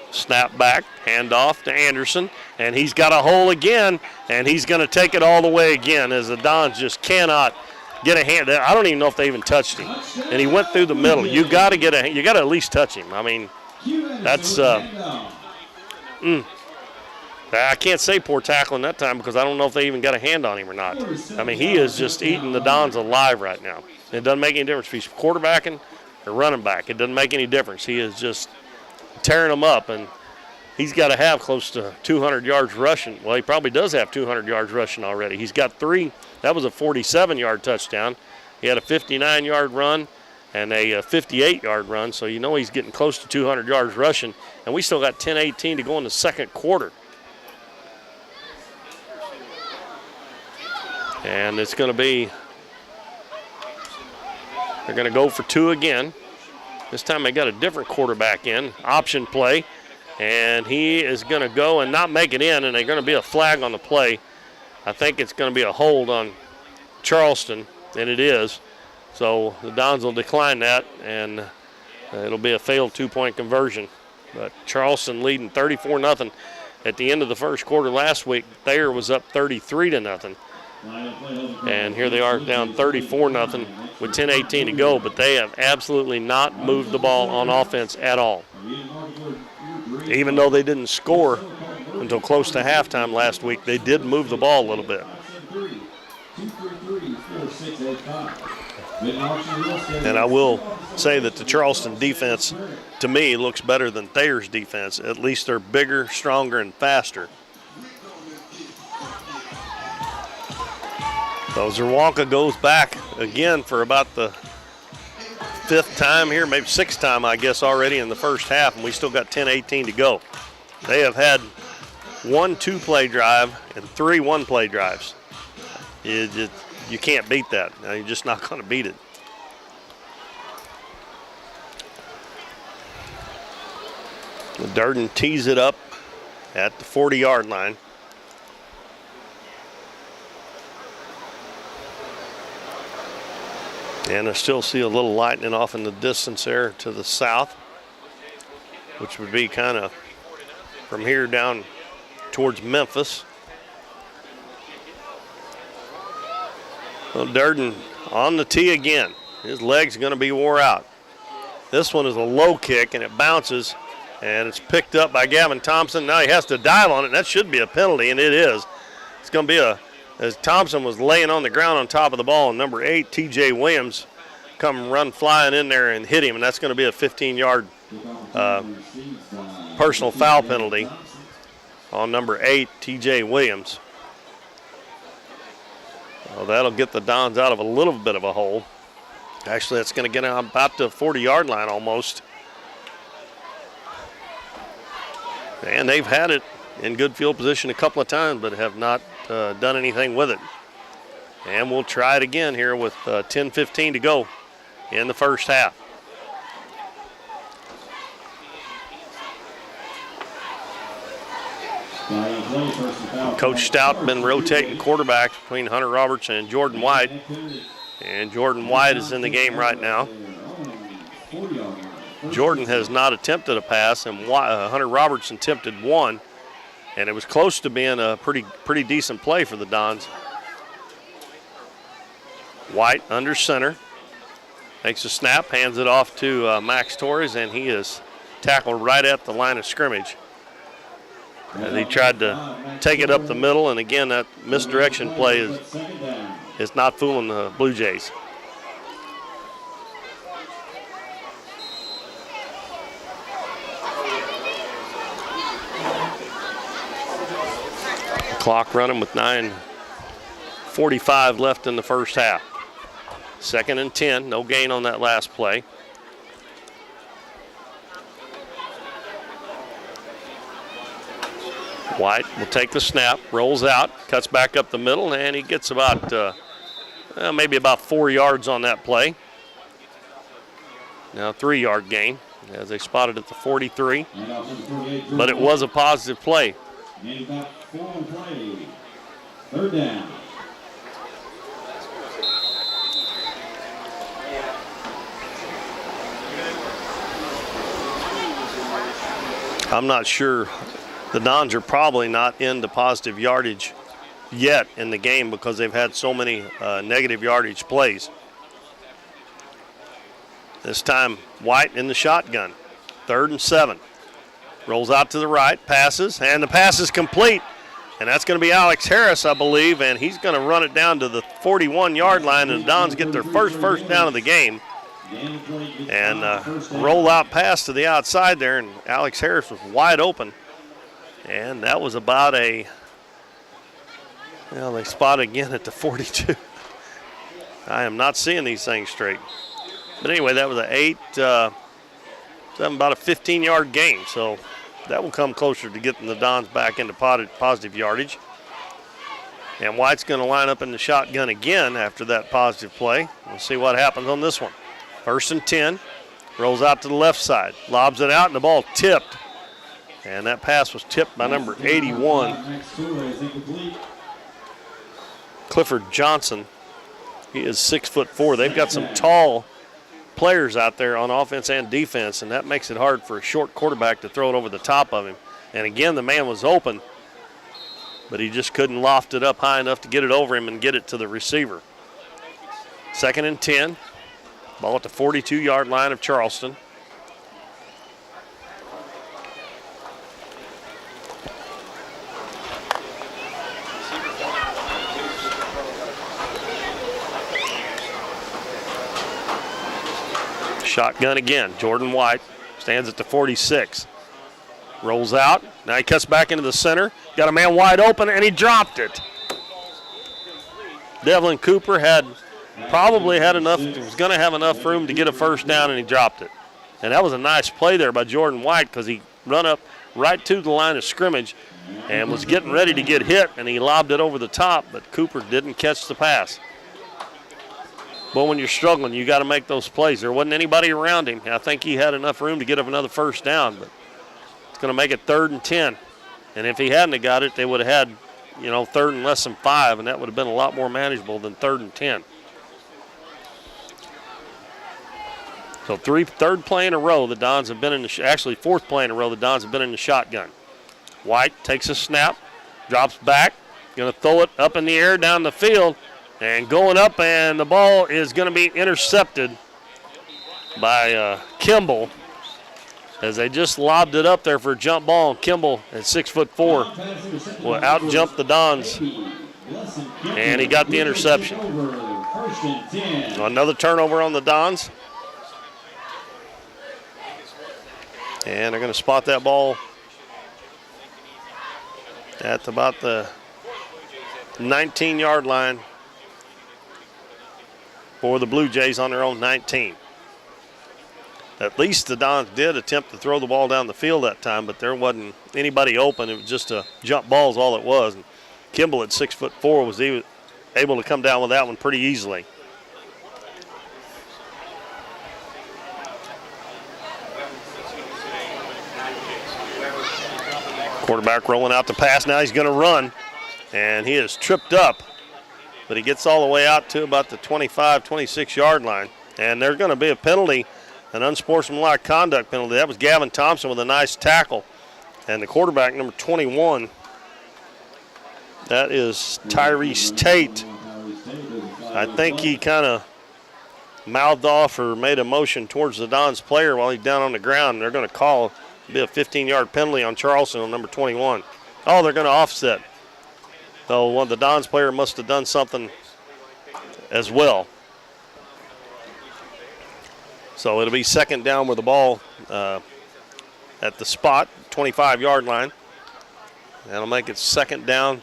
Snap back, handoff to Anderson, and he's got a hole again, and he's going to take it all the way again as the Dons just cannot get a hand. I don't even know if they even touched him. And he went through the middle. You got to at least touch him. I mean, that's I can't say poor tackling that time because I don't know if they even got a hand on him or not. I mean, he is just eating the Dons alive right now. It doesn't make any difference if he's quarterbacking or running back. It doesn't make any difference. He is just tearing them up, and he's got to have close to 200 yards rushing. Well, he probably does have 200 yards rushing already. He's got 3. That was a 47-yard touchdown. He had a 59-yard run and a 58-yard run, so you know he's getting close to 200 yards rushing. And we still got 10-18 to go in the second quarter. And it's going to be, they're going to go for 2 again. This time they got a different quarterback in, option play, and he is going to go and not make it in, and they're going to be a flag on the play. I think it's going to be a hold on Charleston, and it is. So the Dons will decline that, and it'll be a failed 2-point conversion. But Charleston leading 34-0 at the end of the first quarter last week. Thayer was up 33-0. And here they are down 34-0 with 10:18 to go, but they have absolutely not moved the ball on offense at all. Even though they didn't score until close to halftime last week, they did move the ball a little bit. And I will say that the Charleston defense, to me, looks better than Thayer's defense. At least they're bigger, stronger, and faster. So Zerwanka goes back again for about the 5th time here, maybe 6th time, I guess, already in the first half, and we still got 10:18 to go. They have had 1 2-play drive and 3 1-play drives. You can't beat that. You're just not going to beat it. Durden tees it up at the 40-yard line. And I still see a little lightning off in the distance there to the south, which would be kind of from here down towards Memphis. Well, Durden on the tee again. His leg's going to be wore out. This one is a low kick, and it bounces, and it's picked up by Gavin Thompson. Now he has to dive on it, and that should be a penalty, and it is. It's going to be as Thompson was laying on the ground on top of the ball, and number 8, T.J. Williams, come run flying in there and hit him, and that's going to be a 15-yard personal foul penalty on number 8, T.J. Williams. Well, that'll get the Dons out of a little bit of a hole. Actually, that's going to get out about the 40-yard line almost. And they've had it in good field position a couple of times, but have not done anything with it. And we'll try it again here with 10:15 to go in the first half. Coach Stout been rotating quarterbacks between Hunter Robertson and Jordan White. And Jordan White is in the game right now. Jordan has not attempted a pass, and Hunter Robertson attempted one. And it was close to being a pretty decent play for the Dons. White under center. Takes a snap, hands it off to Max Torres, and he is tackled right at the line of scrimmage. He tried to take it up the middle, and again, that misdirection play is not fooling the Blue Jays. Clock running with 9:45 left in the first half. 2nd and 10, no gain on that last play. White will take the snap, rolls out, cuts back up the middle, and he gets about maybe about 4 yards on that play. Now 3-yard gain as they spotted at the 43, but it was a positive play. 3rd down. I'm not sure. The Dons are probably not into positive yardage yet in the game because they've had so many negative yardage plays. This time, White in the shotgun. 3rd and 7. Rolls out to the right, passes, and the pass is complete. And that's going to be Alex Harris, I believe, and he's going to run it down to the 41-yard line, and the Dons get their first down of the game. And roll out pass to the outside there, and Alex Harris was wide open. And that was about they spot again at the 42. I am not seeing these things straight. But anyway, that was about a 15-yard gain. So that will come closer to getting the Dons back into positive yardage. And White's going to line up in the shotgun again after that positive play. We'll see what happens on this one. 1st and 10. Rolls out to the left side. Lobs it out, and the ball tipped. And that pass was tipped by number 81, Clifford Johnson. He is 6'4". They've got some tall players out there on offense and defense, and that makes it hard for a short quarterback to throw it over the top of him. And again, the man was open, but he just couldn't loft it up high enough to get it over him and get it to the receiver. 2nd and 10. Ball at the 42-yard line of Charleston. Shotgun again. Jordan White stands at the 46. Rolls out. Now he cuts back into the center. Got a man wide open, and he dropped it. Devlin Cooper probably had enough, was going to have enough room to get a first down, and he dropped it. And that was a nice play there by Jordan White because he run up right to the line of scrimmage and was getting ready to get hit, and he lobbed it over the top, but Cooper didn't catch the pass. But when you're struggling, you got to make those plays. There wasn't anybody around him. I think he had enough room to get up another first down, but it's going to make it 3rd and 10. And if he hadn't have got it, they would have had, 3rd and less than 5, and that would have been a lot more manageable than 3rd and 10. So third play in a row, the Dons have been in actually 4th play in a row, the Dons have been in the shotgun. White takes a snap, drops back, going to throw it up in the air down the field, and going up, and the ball is going to be intercepted by Kimball as they just lobbed it up there for a jump ball. And Kimball at 6'4" will out-jump the Dons, and he got the interception. Another turnover on the Dons. And they're going to spot that ball at about the 19-yard line for the Blue Jays on their own 19. At least the Dons did attempt to throw the ball down the field that time, but there wasn't anybody open. It was just a jump ball is all it was. And Kimball at 6'4" was able to come down with that one pretty easily. Quarterback rolling out the pass. Now he's going to run, and he is tripped up, but he gets all the way out to about the 25, 26-yard line. And there's going to be a penalty, an unsportsmanlike conduct penalty. That was Gavin Thompson with a nice tackle. And the quarterback, number 21, that is Tyrese Tate. I think he kind of mouthed off or made a motion towards the Dons player while he's down on the ground. They're going to call be a 15-yard penalty on Charleston on number 21. Oh, they're going to offset. So the Dons player must have done something as well. So it'll be 2nd down with the ball at the spot, 25-yard line. That'll make it 2nd down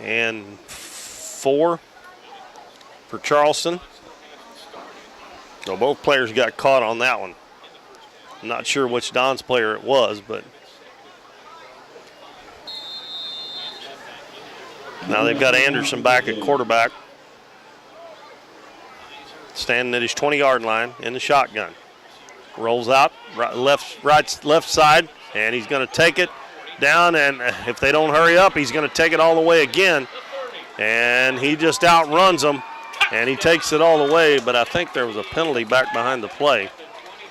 and 4 for Charleston. So both players got caught on that one. I'm not sure which Dons player it was, but now they've got Anderson back at quarterback, standing at his 20-yard line in the shotgun. Rolls out, left side, and he's going to take it down, and if they don't hurry up, he's going to take it all the way again, and he just outruns them, and he takes it all the way, but I think there was a penalty back behind the play.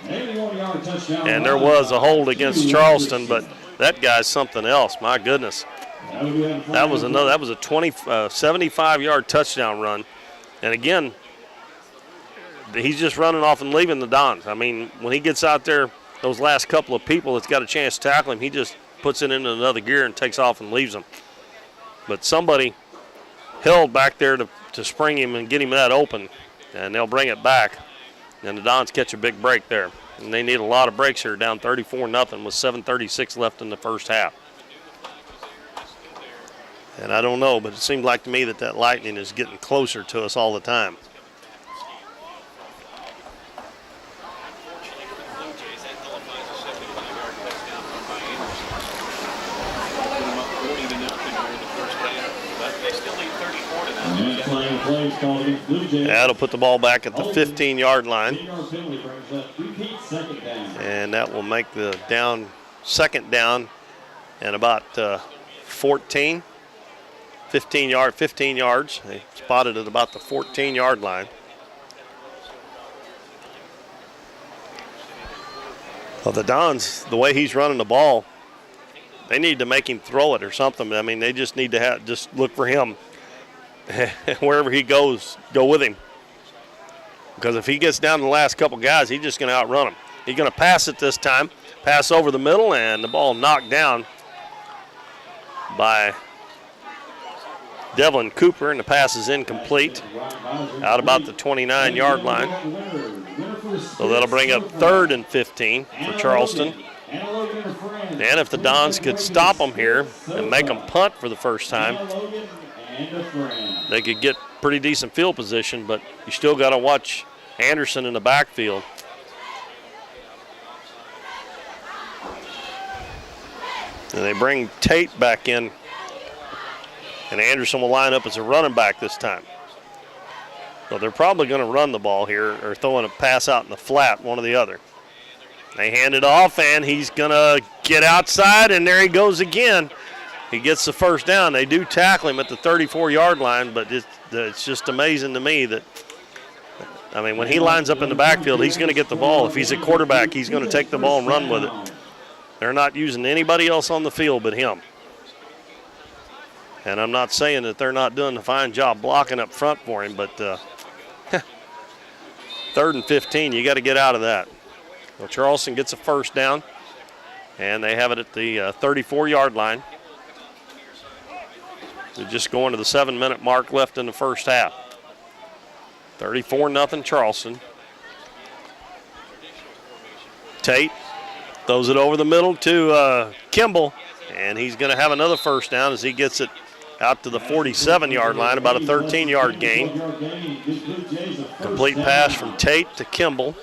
And there was a hold against Charleston, but that guy's something else. My goodness. That was a 75-yard touchdown run. And again, he's just running off and leaving the Dons. I mean, when he gets out there, those last couple of people that's got a chance to tackle him, he just puts it into another gear and takes off and leaves them. But somebody held back there to spring him and get him that open, and they'll bring it back. And the Dons catch a big break there. And they need a lot of breaks here, down 34-0 with 7:36 left in the first half. And I don't know, but it seemed like to me that lightning is getting closer to us all the time. That'll put the ball back at the 15-yard line. And that will make the 2nd down and about 15 yards. They spotted it about the 14-yard line. Well, the Dons, the way he's running the ball, they need to make him throw it or something. I mean, they just need to just look for him. Wherever he goes, go with him. Because if he gets down to the last couple guys, he's just going to outrun him. He's going to pass it this time. Pass over the middle, and the ball knocked down by Devlin Cooper, and the pass is incomplete out about the 29-yard line. So that'll bring up 3rd and 15 for Charleston. And if the Dons could stop them here and make them punt for the first time, they could get pretty decent field position, but you still got to watch Anderson in the backfield. And they bring Tate back in, and Anderson will line up as a running back this time. So they're probably going to run the ball here or throwing a pass out in the flat, one or the other. They hand it off, and he's going to get outside, and there he goes again. He gets the first down. They do tackle him at the 34-yard line, but it's just amazing to me that, I mean, when he lines up in the backfield, he's going to get the ball. If he's a quarterback, he's going to take the ball and run with it. They're not using anybody else on the field but him. And I'm not saying that they're not doing a fine job blocking up front for him, but 3rd and 15, you got to get out of that. Well, Charleston gets a first down, and they have it at the 34-yard line. They're just going to the 7-minute mark left in the first half. 34-0 Charleston. Tate throws it over the middle to Kimball, and he's going to have another first down as he gets it out to the 47-yard line, about a 13-yard gain. Complete pass from Tate to Kimball.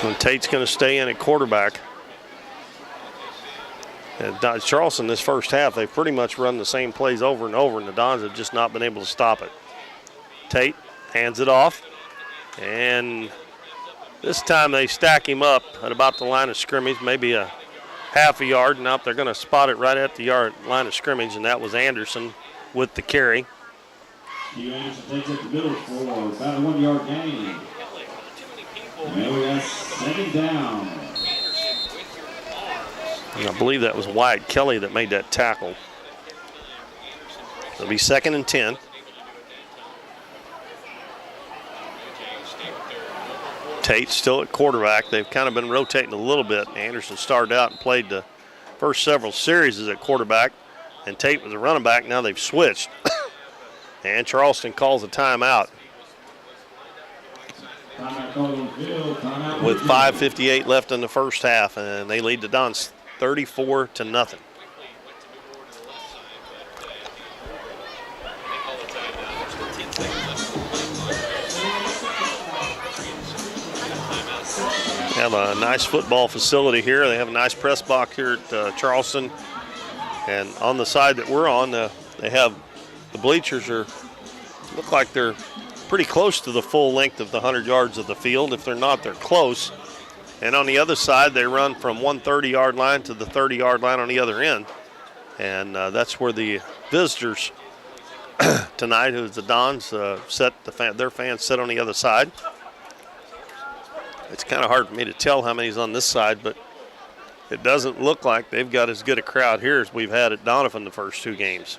And Tate's going to stay in at quarterback. And Charleston, this first half, they've pretty much run the same plays over and over, and the Dons have just not been able to stop it. Tate hands it off, and this time they stack him up at about the line of scrimmage, maybe a half a yard. Now they're going to spot it right at the line of scrimmage, and that was Anderson with the carry. Anderson takes it to the middle for about a 1-yard gain. Now we got 2nd down. And I believe that was Wyatt Kelly that made that tackle. It'll be 2nd and 10. Tate still at quarterback. They've kind of been rotating a little bit. Anderson started out and played the first several series as a quarterback, and Tate was a running back. Now they've switched. And Charleston calls a timeout. With 5:58 left in the first half, and they lead the Dons 34-0. They have a nice football facility here. They have a nice press box here at Charleston. And on the side that we're on, they have the bleachers look like they're pretty close to the full length of the 100 yards of the field. If they're not, they're close. And on the other side, they run from 130-yard line to the 30-yard line on the other end. And that's where the visitors tonight, who's the Dons, their fans sit on the other side. It's kind of hard for me to tell how many's on this side, but it doesn't look like they've got as good a crowd here as we've had at Doniphan the first 2 games.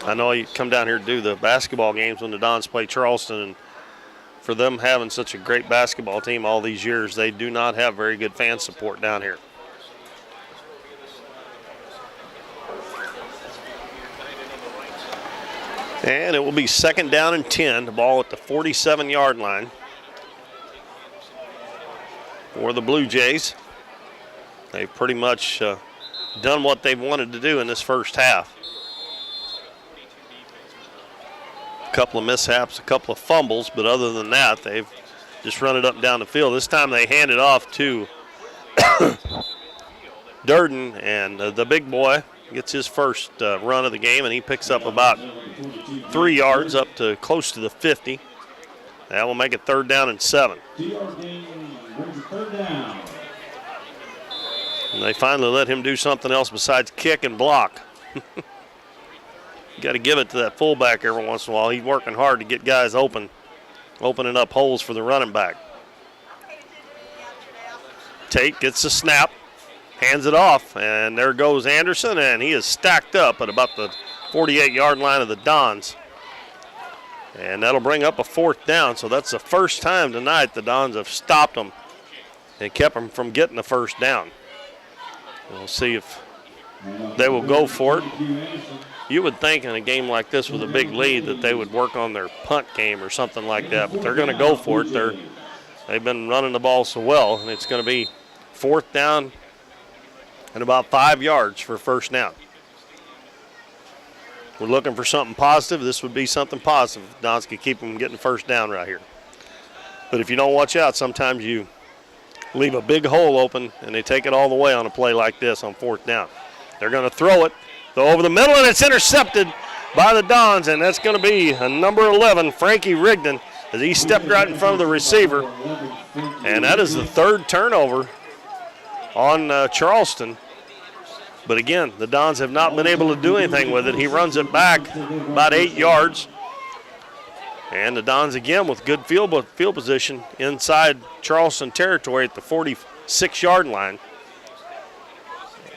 I know you come down here to do the basketball games when the Dons play Charleston, and for them having such a great basketball team all these years, they do not have very good fan support down here. And it will be 2nd down and 10, the ball at the 47-yard line for the Blue Jays. They've pretty much done what they've wanted to do in this first half. A couple of mishaps, a couple of fumbles, but other than that, they've just run it up and down the field. This time they hand it off to Durden, and the big boy gets his first run of the game, and he picks up about 3 yards up to close to the 50. That will make it 3rd down and 7. And they finally let him do something else besides kick and block. You got to give it to that fullback every once in a while. He's working hard to get guys opening up holes for the running back. Tate gets the snap, hands it off, and there goes Anderson, and he is stacked up at about the 48-yard line of the Dons. And that'll bring up a 4th down, so that's the first time tonight the Dons have stopped them and kept them from getting the first down. We'll see if they will go for it. You would think in a game like this with a big lead that they would work on their punt game or something like that, but they're going to go for it. They've been running the ball so well, and it's going to be 4th down and about 5 yards for first down. We're looking for something positive. This would be something positive. Dons could keep them getting first down right here. But if you don't watch out, sometimes you leave a big hole open, and they take it all the way on a play like this on 4th down. They're going to throw it over the middle, and it's intercepted by the Dons, and that's going to be a number 11, Frankie Rigdon, as he stepped right in front of the receiver. And that is the 3rd turnover on Charleston. But again, the Dons have not been able to do anything with it. He runs it back about 8 yards. And the Dons again with good field position inside Charleston territory at the 46-yard line.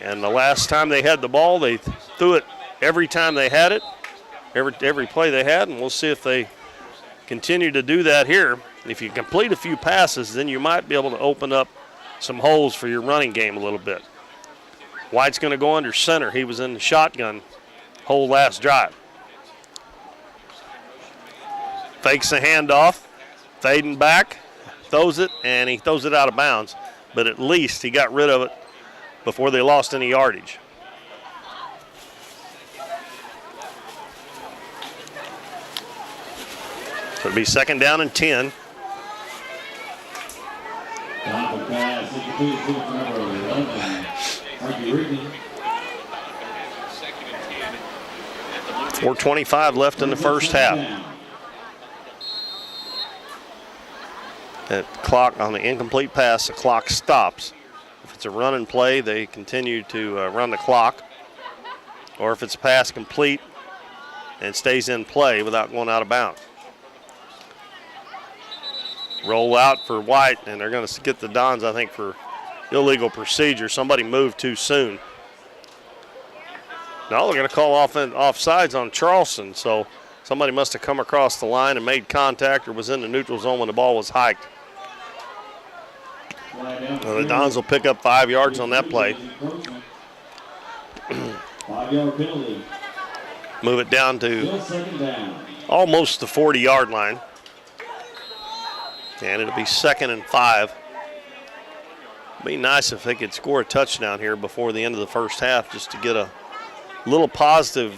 And the last time they had the ball, they threw it every time they had it, every play they had, and we'll see if they continue to do that here. If you complete a few passes, then you might be able to open up some holes for your running game a little bit. White's going to go under center. He was in the shotgun whole last drive. Fakes the handoff, fading back, throws it, and he throws it out of bounds. But at least he got rid of it before they lost any yardage. So it'll be 2nd down and 10. Doniphan pass, incomplete to number 11, Frankie Rigdon. 4:25 left in the first half. That clock on the incomplete pass, the clock stops. If it's a run and play, they continue to run the clock. Or if it's a pass complete and stays in play without going out of bounds. Roll out for White, and they're going to get the Dons, I think, for illegal procedure. Somebody moved too soon. Now they're going to call offsides on Charleston, so somebody must have come across the line and made contact or was in the neutral zone when the ball was hiked. Well, the Dons will pick up 5 yards on that play. 5-yard penalty. Move it down to almost the 40-yard line. And it'll be 2nd and 5. It'd be nice if they could score a touchdown here before the end of the first half just to get a little positive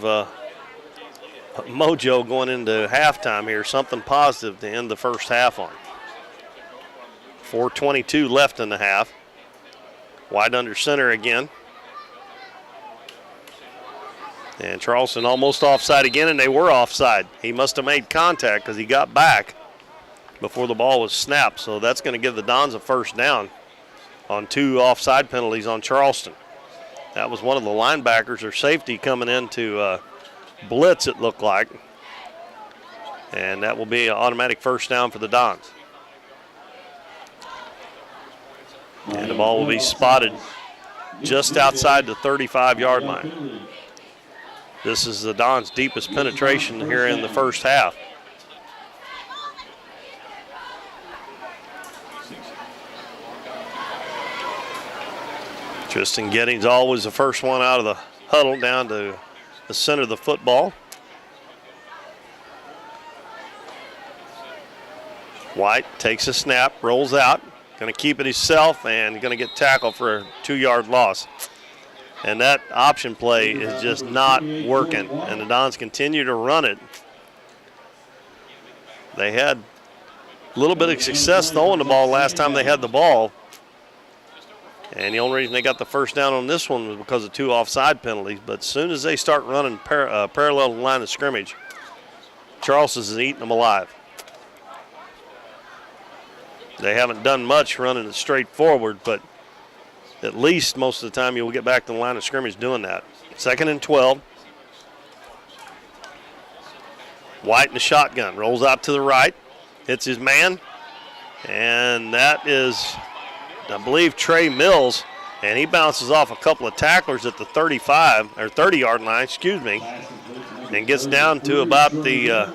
mojo going into halftime here, something positive to end the first half on. 4:22 left in the half. Wide under center again. And Charleston almost offside again, and they were offside. He must have made contact because he got back before the ball was snapped. So that's going to give the Dons a first down on 2 offside penalties on Charleston. That was one of the linebackers or safety coming in to blitz, it looked like. And that will be an automatic first down for the Dons. And the ball will be spotted just outside the 35-yard line. This is the Dons' deepest penetration here in the first half. Tristan Gettings always the first one out of the huddle down to the center of the football. White takes a snap, rolls out, going to keep it himself, and going to get tackled for a 2-yard loss. And that option play is just not working, and the Dons continue to run it. They had a little bit of success throwing the ball last time they had the ball. And the only reason they got the first down on this one was because of 2 offside penalties. But as soon as they start running parallel to the line of scrimmage, Charleston is eating them alive. They haven't done much running it straight forward, but at least most of the time you'll get back to the line of scrimmage doing that. 2nd and 12. White in the shotgun, rolls out to the right, hits his man, and that is, I believe, Trey Mills, and he bounces off a couple of tacklers at the 30-yard line, and gets down to about the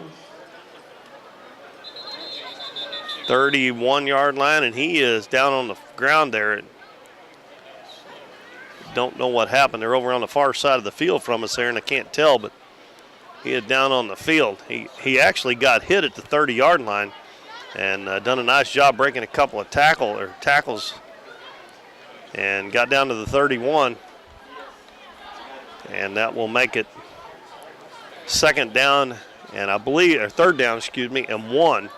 31-yard line, and he is down on the ground there. Don't know what happened. They're over on the far side of the field from us there, and I can't tell, but he is down on the field. He actually got hit at the 30-yard line and done a nice job breaking a couple of tackles and got down to the 31. And that will make it second down and third down, and 1.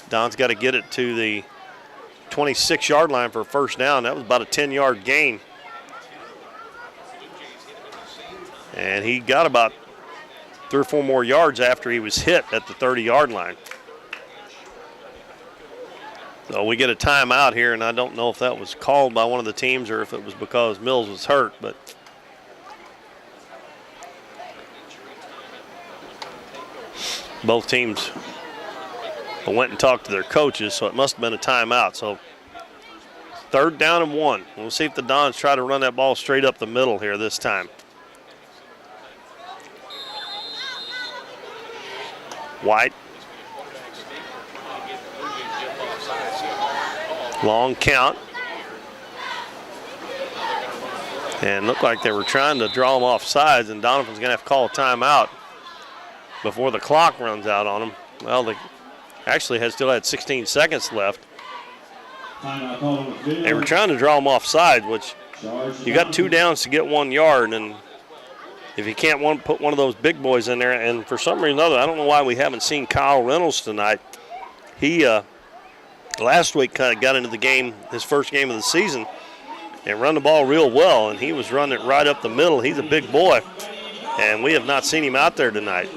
Don's got to get it to the 26-yard line for a first down. That was about a 10-yard gain. And he got about 3 or 4 more yards after he was hit at the 30-yard line. So we get a timeout here, and I don't know if that was called by one of the teams or if it was because Mills was hurt, but both teams went and talked to their coaches, so it must have been a timeout. So third down and 1. We'll see if the Dons try to run that ball straight up the middle here this time. White. Long count. And looked like they were trying to draw him off sides, and Doniphan's going to have to call a timeout before the clock runs out on him. Well, they actually still had 16 seconds left. They were trying to draw him off sides, which you got 2 downs to get 1 yard, and if you can't put one of those big boys in there, and for some reason or another, I don't know why we haven't seen Kyle Reynolds tonight. He last week kind of got into the game, his first game of the season, and run the ball real well, and he was running it right up the middle. He's a big boy, and we have not seen him out there tonight.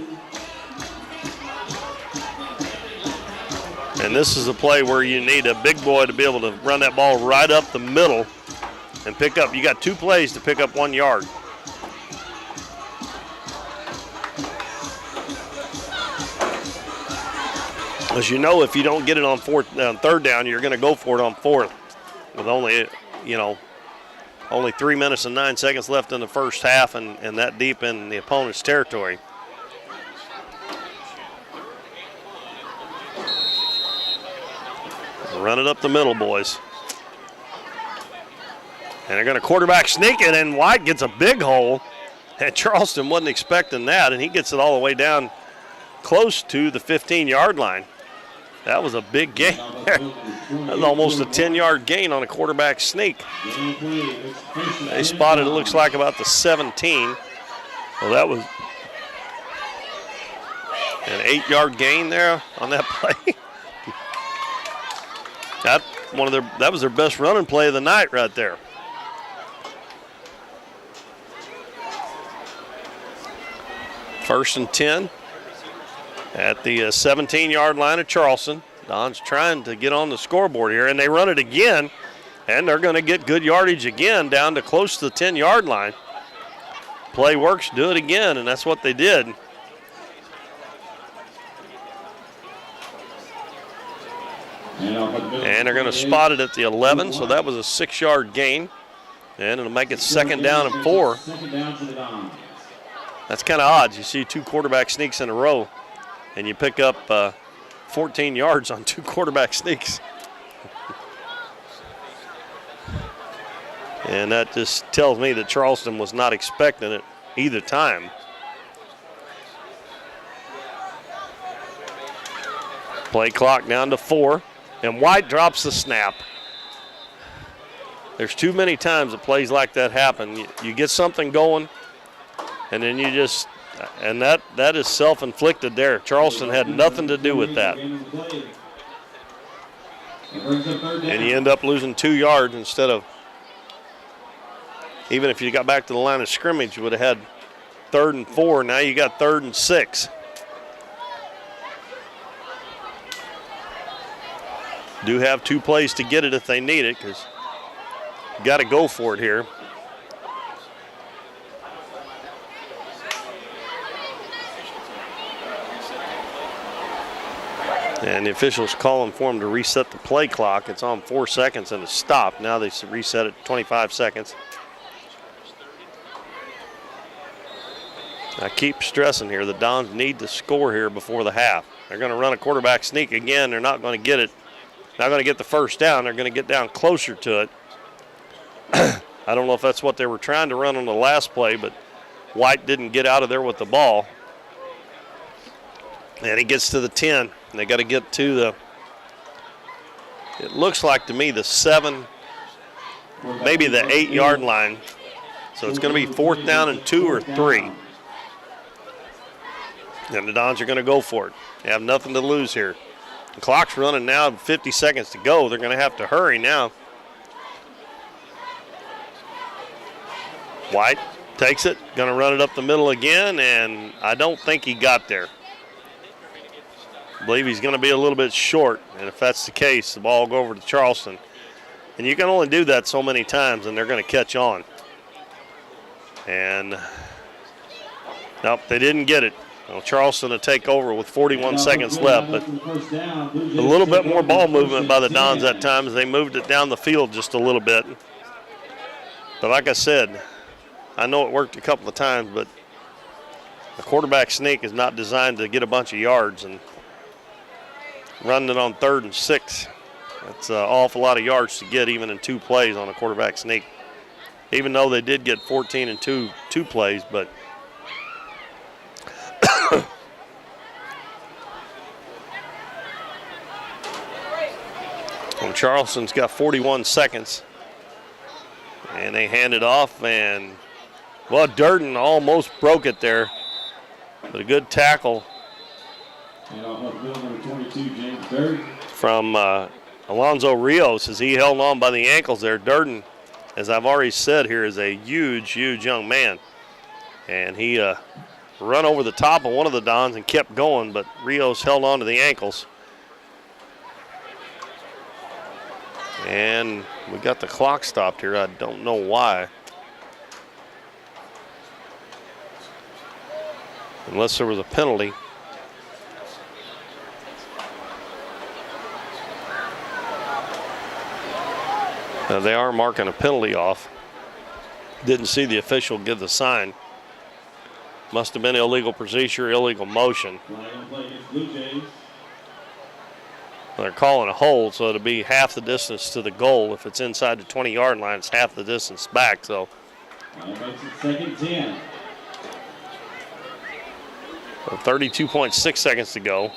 And this is a play where you need a big boy to be able to run that ball right up the middle and pick up. You got 2 plays to pick up 1 yard. As you know, if you don't get it on third down, you're going to go for it on 4th with only 3 minutes and 9 seconds left in the first half and that deep in the opponent's territory. Run it up the middle, boys. And they're going to quarterback sneak it, and White gets a big hole. And Charleston wasn't expecting that, and he gets it all the way down close to the 15-yard line. That was a big gain. That was almost a 10-yard gain on a quarterback sneak. They spotted, it looks like, about the 17. Well, that was an 8-yard gain there on that play. That was their best running play of the night right there. First and 10 at the 17-yard line of Charleston. Don's trying to get on the scoreboard here, and they run it again, and they're going to get good yardage again down to close to the 10-yard line. Play works, do it again, and that's what they did. And they're going to spot it at the 11, so that was a 6-yard gain. And it'll make it second down and 4. That's kind of odd. You see 2 quarterback sneaks in a row, and you pick up 14 yards on 2 quarterback sneaks. And that just tells me that Charleston was not expecting it either time. Play clock down to 4. And White drops the snap. There's too many times that plays like that happen. You get something going, and then you just, and that is self-inflicted there. Charleston had nothing to do with that. And you end up losing 2 yards instead of, even if you got back to the line of scrimmage, you would have had 3rd and 4. Now you got 3rd and 6. Do have 2 plays to get it if they need it, because you got to go for it here. And the officials calling for him to reset the play clock. It's on 4 seconds and a stop. Now they reset it 25 seconds. I keep stressing here, the Dons need to score here before the half. They're going to run a quarterback sneak again. They're not going to get it. Not going to get the first down. They're going to get down closer to it. I don't know if that's what they were trying to run on the last play, but White didn't get out of there with the ball. And he gets to the 10. And they got to get to the, it looks like to me, the 7, maybe the 8-yard line. So it's going to be 4th down and 2 or 3. And the Dons are going to go for it. They have nothing to lose here. The clock's running now, 50 seconds to go. They're going to have to hurry now. White takes it, going to run it up the middle again, and I don't think he got there. I believe he's going to be a little bit short, and if that's the case, the ball will go over to Charleston. And you can only do that so many times, and they're going to catch on. And, nope, they didn't get it. Well, Charleston to take over with 41 seconds left, but a little bit more ball movement by the Dons at times. They moved it down the field just a little bit. But like I said, I know it worked a couple of times, but the quarterback sneak is not designed to get a bunch of yards, and running it on 3rd and 6, that's an awful lot of yards to get even in 2 plays on a quarterback sneak. Even though they did get 14 and 2 plays, but and Charleston's got 41 seconds. And they hand it off, and, well, Durden almost broke it there. But a good tackle from Alonzo Rios as he held on by the ankles there. Durden, as I've already said here, is a huge, huge young man. And he run over the top of one of the Dons and kept going, but Rios held on to the ankles. And we got the clock stopped here. I don't know why. Unless there was a penalty. They are marking a penalty off. Didn't see the official give the sign. Must have been illegal procedure, illegal motion. They're calling a hold, so it'll be half the distance to the goal. If it's inside the 20-yard line, it's half the distance back. So, second 10. 32.6 seconds to go.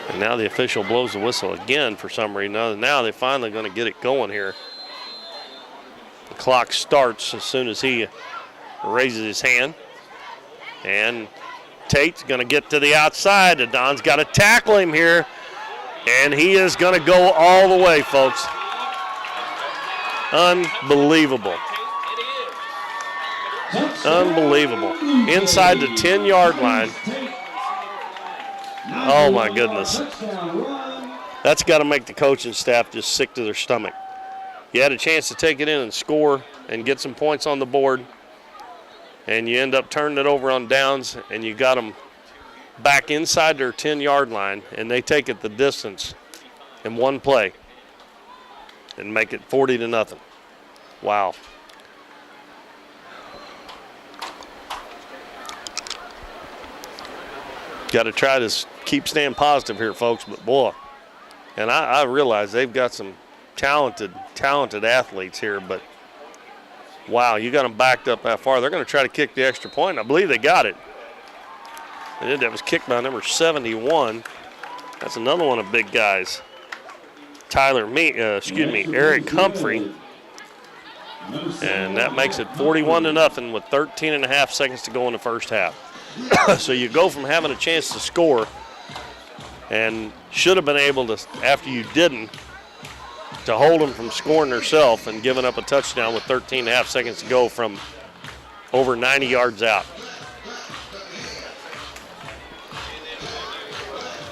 And now the official blows the whistle again for some reason. Now they're finally going to get it going here. The clock starts as soon as he raises his hand. And Tate's going to get to the outside. The Don's got to tackle him here. And he is going to go all the way, folks. Unbelievable. Unbelievable. Inside the 10-yard line. Oh, my goodness. That's got to make the coaching staff just sick to their stomach. You had a chance to take it in and score and get some points on the board, and you end up turning it over on downs, and you got them back inside their 10-yard line, and they take it the distance in one play and make it 40-0. Wow. Got to try to keep staying positive here, folks, but boy, and I realize they've got some talented athletes here, but wow, you got them backed up that far. They're going to try to kick the extra point. I believe they got it. They did. That was kicked by number 71. That's another one of big guys. Eric Humphrey. And that makes it 41-0 with 13.5 seconds to go in the first half. So you go from having a chance to score and should have been able to, after you didn't, to hold them from scoring themselves and giving up a touchdown with 13.5 seconds to go from over 90 yards out.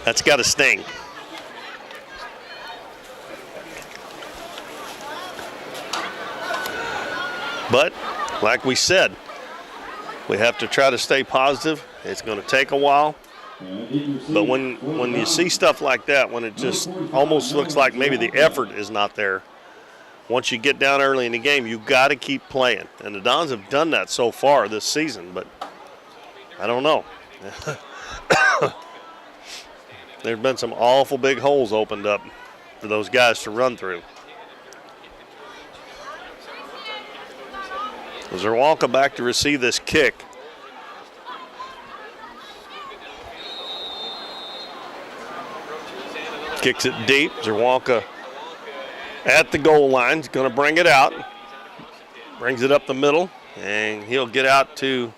That's got to sting. But, like we said, we have to try to stay positive. It's going to take a while. But when you see stuff like that, when it just almost looks like maybe the effort is not there, once you get down early in the game, you got to keep playing. And the Dons have done that so far this season, but I don't know. There's been some awful big holes opened up for those guys to run through. Zerwalka back to receive this kick. Kicks it deep. Zerwalka at the goal line. He's going to bring it out. Brings it up the middle, and he'll get out to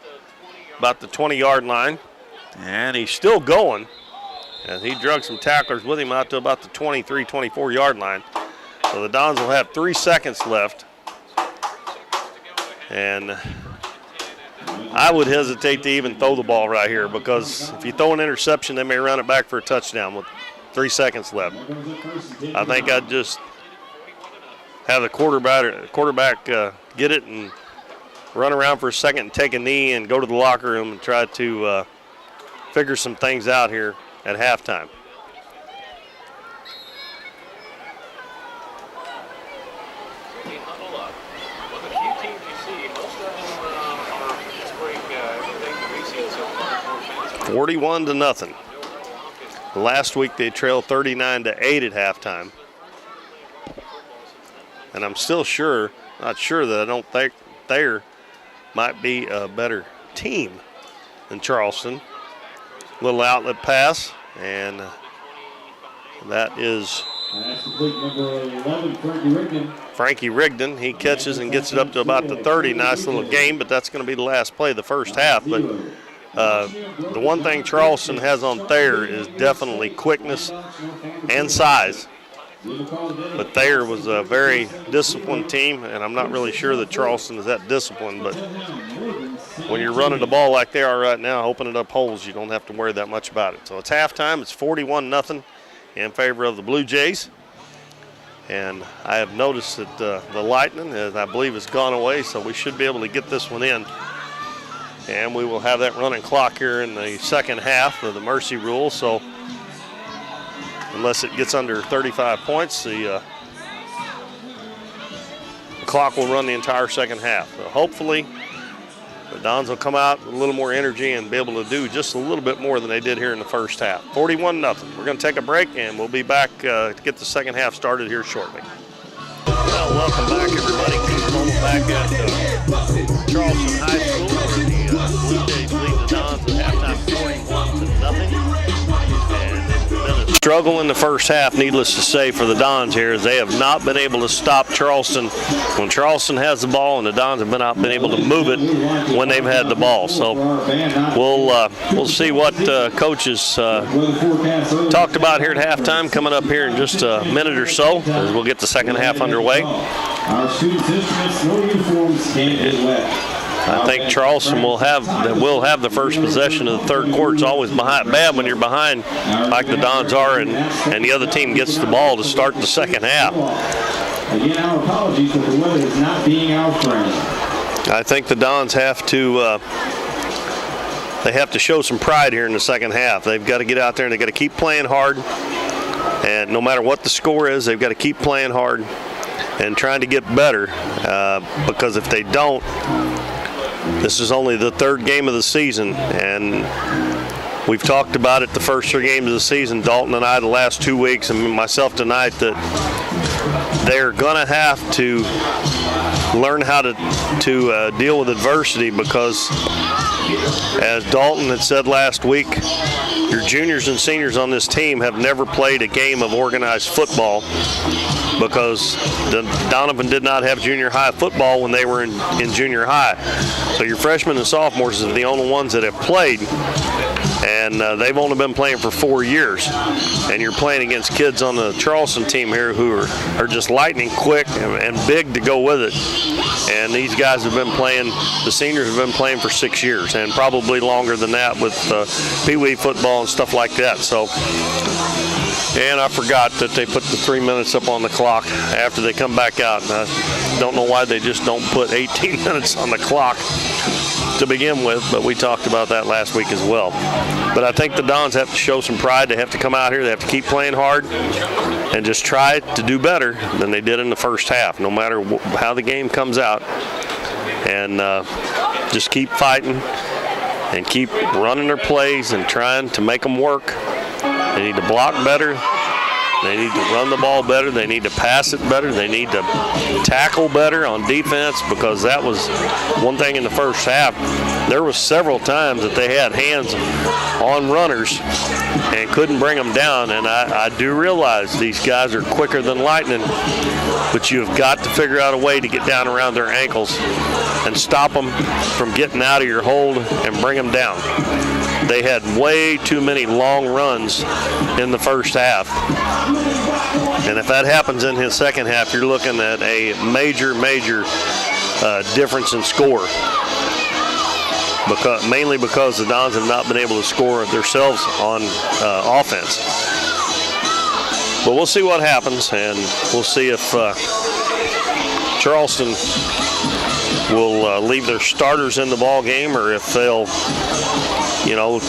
about the 20-yard line. And he's still going. And he drug some tacklers with him out to about the 23, 24-yard line. So the Dons will have 3 seconds left. And I would hesitate to even throw the ball right here, because if you throw an interception, they may run it back for a touchdown with 3 seconds left. I think I'd just have the quarterback get it and run around for a second and take a knee and go to the locker room and try to figure some things out here at halftime. $41-0. Last week they trailed 39-8 at halftime. And I'm still not sure that I don't think there might be a better team than Charleston. Little outlet pass, and that is number 11, Frankie Rigdon. Frankie Rigdon. He catches and gets it up to about the 30. Nice little game, but that's going to be the last play of the first half. But the one thing Charleston has on Thayer is definitely quickness and size. But Thayer was a very disciplined team, and I'm not really sure that Charleston is that disciplined. But when you're running the ball like they are right now, opening up holes, you don't have to worry that much about it. So it's halftime. It's 41-0 in favor of the Blue Jays. And I have noticed that the lightning, I believe, has gone away, so we should be able to get this one in. And we will have that running clock here in the second half of the mercy rule. So unless it gets under 35 points, the clock will run the entire second half. So hopefully the Dons will come out with a little more energy and be able to do just a little bit more than they did here in the first half. 41-0. We're going to take a break, and we'll be back to get the second half started here shortly. Well, welcome back, everybody. Keep rolling back at Charleston High School, where the Blue Jays lead the Dons at halftime 41-0. And it's been a struggle in the first half, needless to say, for the Dons here, as they have not been able to stop Charleston when Charleston has the ball, and the Dons have not been able to move it when they've had the ball. So we'll see what coaches talked about here at halftime coming up here in just a minute or so, as we'll get the second half underway. Our students' instruments, no uniforms, can't get wet. I think Charleston will have the first possession of the third quarter. It's always bad when you're behind like the Dons are, and the other team gets the ball to start the second half. Again, our apologies for the weather is not being our friend. I think the Dons have to show some pride here in the second half. They've got to get out there and they've got to keep playing hard. And no matter what the score is, they've got to keep playing hard and trying to get better, because if they don't, this is only the third game of the season, and we've talked about it the first 3 games of the season, Dalton and I the last 2 weeks, and myself tonight, that they're going to have to learn how to deal with adversity, because as Dalton had said last week, your juniors and seniors on this team have never played a game of organized football, because Doniphan did not have junior high football when they were in junior high. So your freshmen and sophomores are the only ones that have played, and they've only been playing for 4 years. And you're playing against kids on the Charleston team here who are just lightning quick and big to go with it. And these guys have been playing, the seniors have been playing for 6 years, and probably longer than that with Pee Wee football and stuff like that. So, and I forgot that they put the 3 minutes up on the clock after they come back out. And I don't know why they just don't put 18 minutes on the clock to begin with, but we talked about that last week as well. But I think the Dons have to show some pride. They have to come out here. They have to keep playing hard and just try to do better than they did in the first half, no matter how the game comes out. And just keep fighting and keep running their plays and trying to make them work. They need to block better. They need to run the ball better. They need to pass it better. They need to tackle better on defense, because that was one thing in the first half. There was several times that they had hands on runners and couldn't bring them down. And I do realize these guys are quicker than lightning, but you've got to figure out a way to get down around their ankles and stop them from getting out of your hold and bring them down. They had way too many long runs in the first half. And if that happens in his second half, you're looking at a major difference in score. Mainly because the Dons have not been able to score themselves on offense. But we'll see what happens, and we'll see if Charleston will leave their starters in the ball game, or if they'll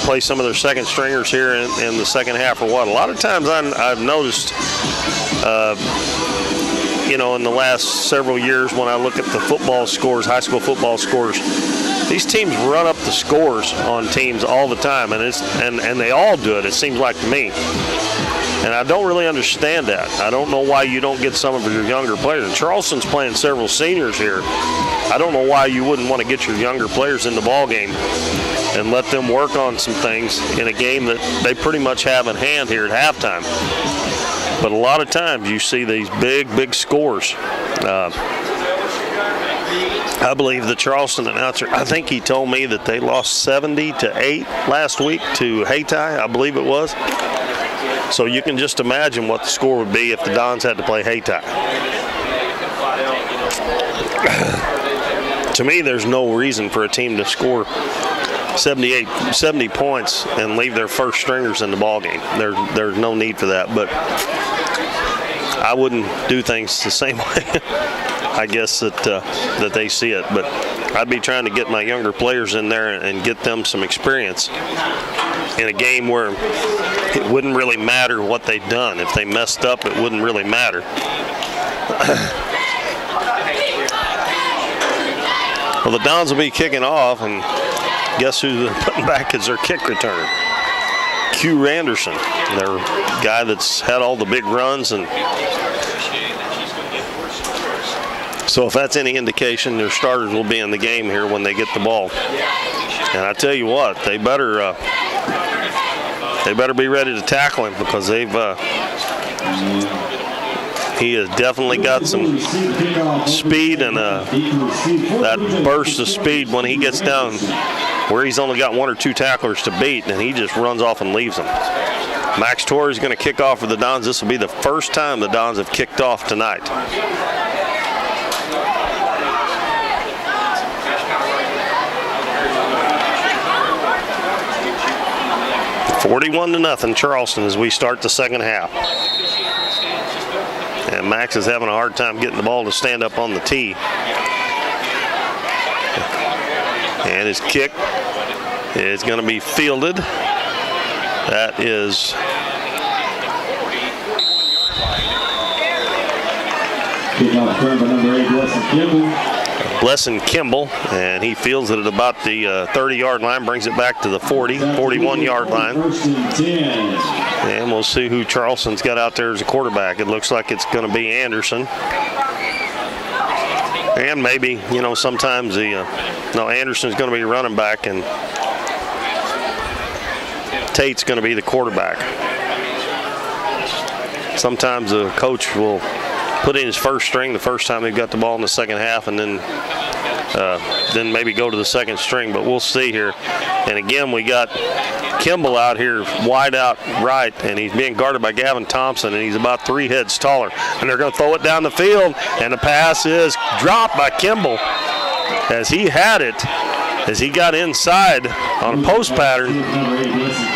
play some of their second stringers here in the second half or what. A lot of times I've noticed, in the last several years when I look at the football scores, high school football scores, these teams run up the scores on teams all the time, and they all do it, it seems like to me. And I don't really understand that. I don't know why you don't get some of your younger players. And Charleston's playing several seniors here. I don't know why you wouldn't want to get your younger players in the ball game and let them work on some things in a game that they pretty much have in hand here at halftime. But a lot of times you see these big scores. I believe the Charleston announcer, I think he told me that they lost 70-8 last week to Hayti, I believe it was. So you can just imagine what the score would be if the Dons had to play Hayti. To me, there's no reason for a team to score 70 points and leave their first stringers in the ball game. There's no need for that. But I wouldn't do things the same way, I guess, that they see it. But I'd be trying to get my younger players in there and get them some experience in a game where it wouldn't really matter what they'd done. If they messed up, it wouldn't really matter. Well, the Dons will be kicking off, and guess who they're putting back as their kick return? Q Anderson, their guy that's had all the big runs. And so if that's any indication, their starters will be in the game here when they get the ball. And I tell you what, they better be ready to tackle him, because he has definitely got some speed, and that burst of speed when he gets down where he's only got one or two tacklers to beat, and he just runs off and leaves them. Max Torrey is going to kick off for the Dons. This will be the first time the Dons have kicked off tonight. (41-0) Charleston as we start the second half. And Max is having a hard time getting the ball to stand up on the tee. And his kick is going to be fielded. That is kickoff return by number 8, Blesson Kimball, and he fields it at about the 30-yard line, brings it back to the 41-yard line. And we'll see who Charleston's got out there as a quarterback. It looks like it's going to be Anderson. And maybe, sometimes Anderson's going to be running back, and Tate's going to be the quarterback. Sometimes the coach will put in his first string the first time they've got the ball in the second half, and then maybe go to the second string. But we'll see here. And again, we got Kimball out here wide out right, and he's being guarded by Gavin Thompson, and he's about 3 heads taller. And they're going to throw it down the field, and the pass is dropped by Kimball as he had it, as he got inside on a post pattern,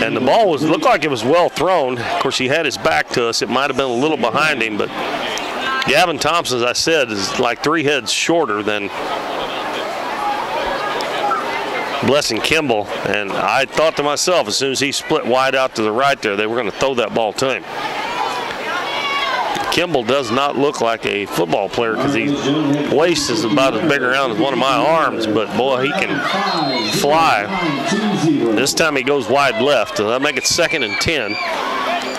and the ball looked like it was well thrown. Of course, he had his back to us. It might have been a little behind him, but Gavin Thompson, as I said, is like 3 heads shorter than Blesson Kimball. And I thought to myself, as soon as he split wide out to the right there, they were going to throw that ball to him. Kimball does not look like a football player, because his waist is about as big around as one of my arms, but boy, he can fly. This time he goes wide left, so that'll make it 2nd and 10.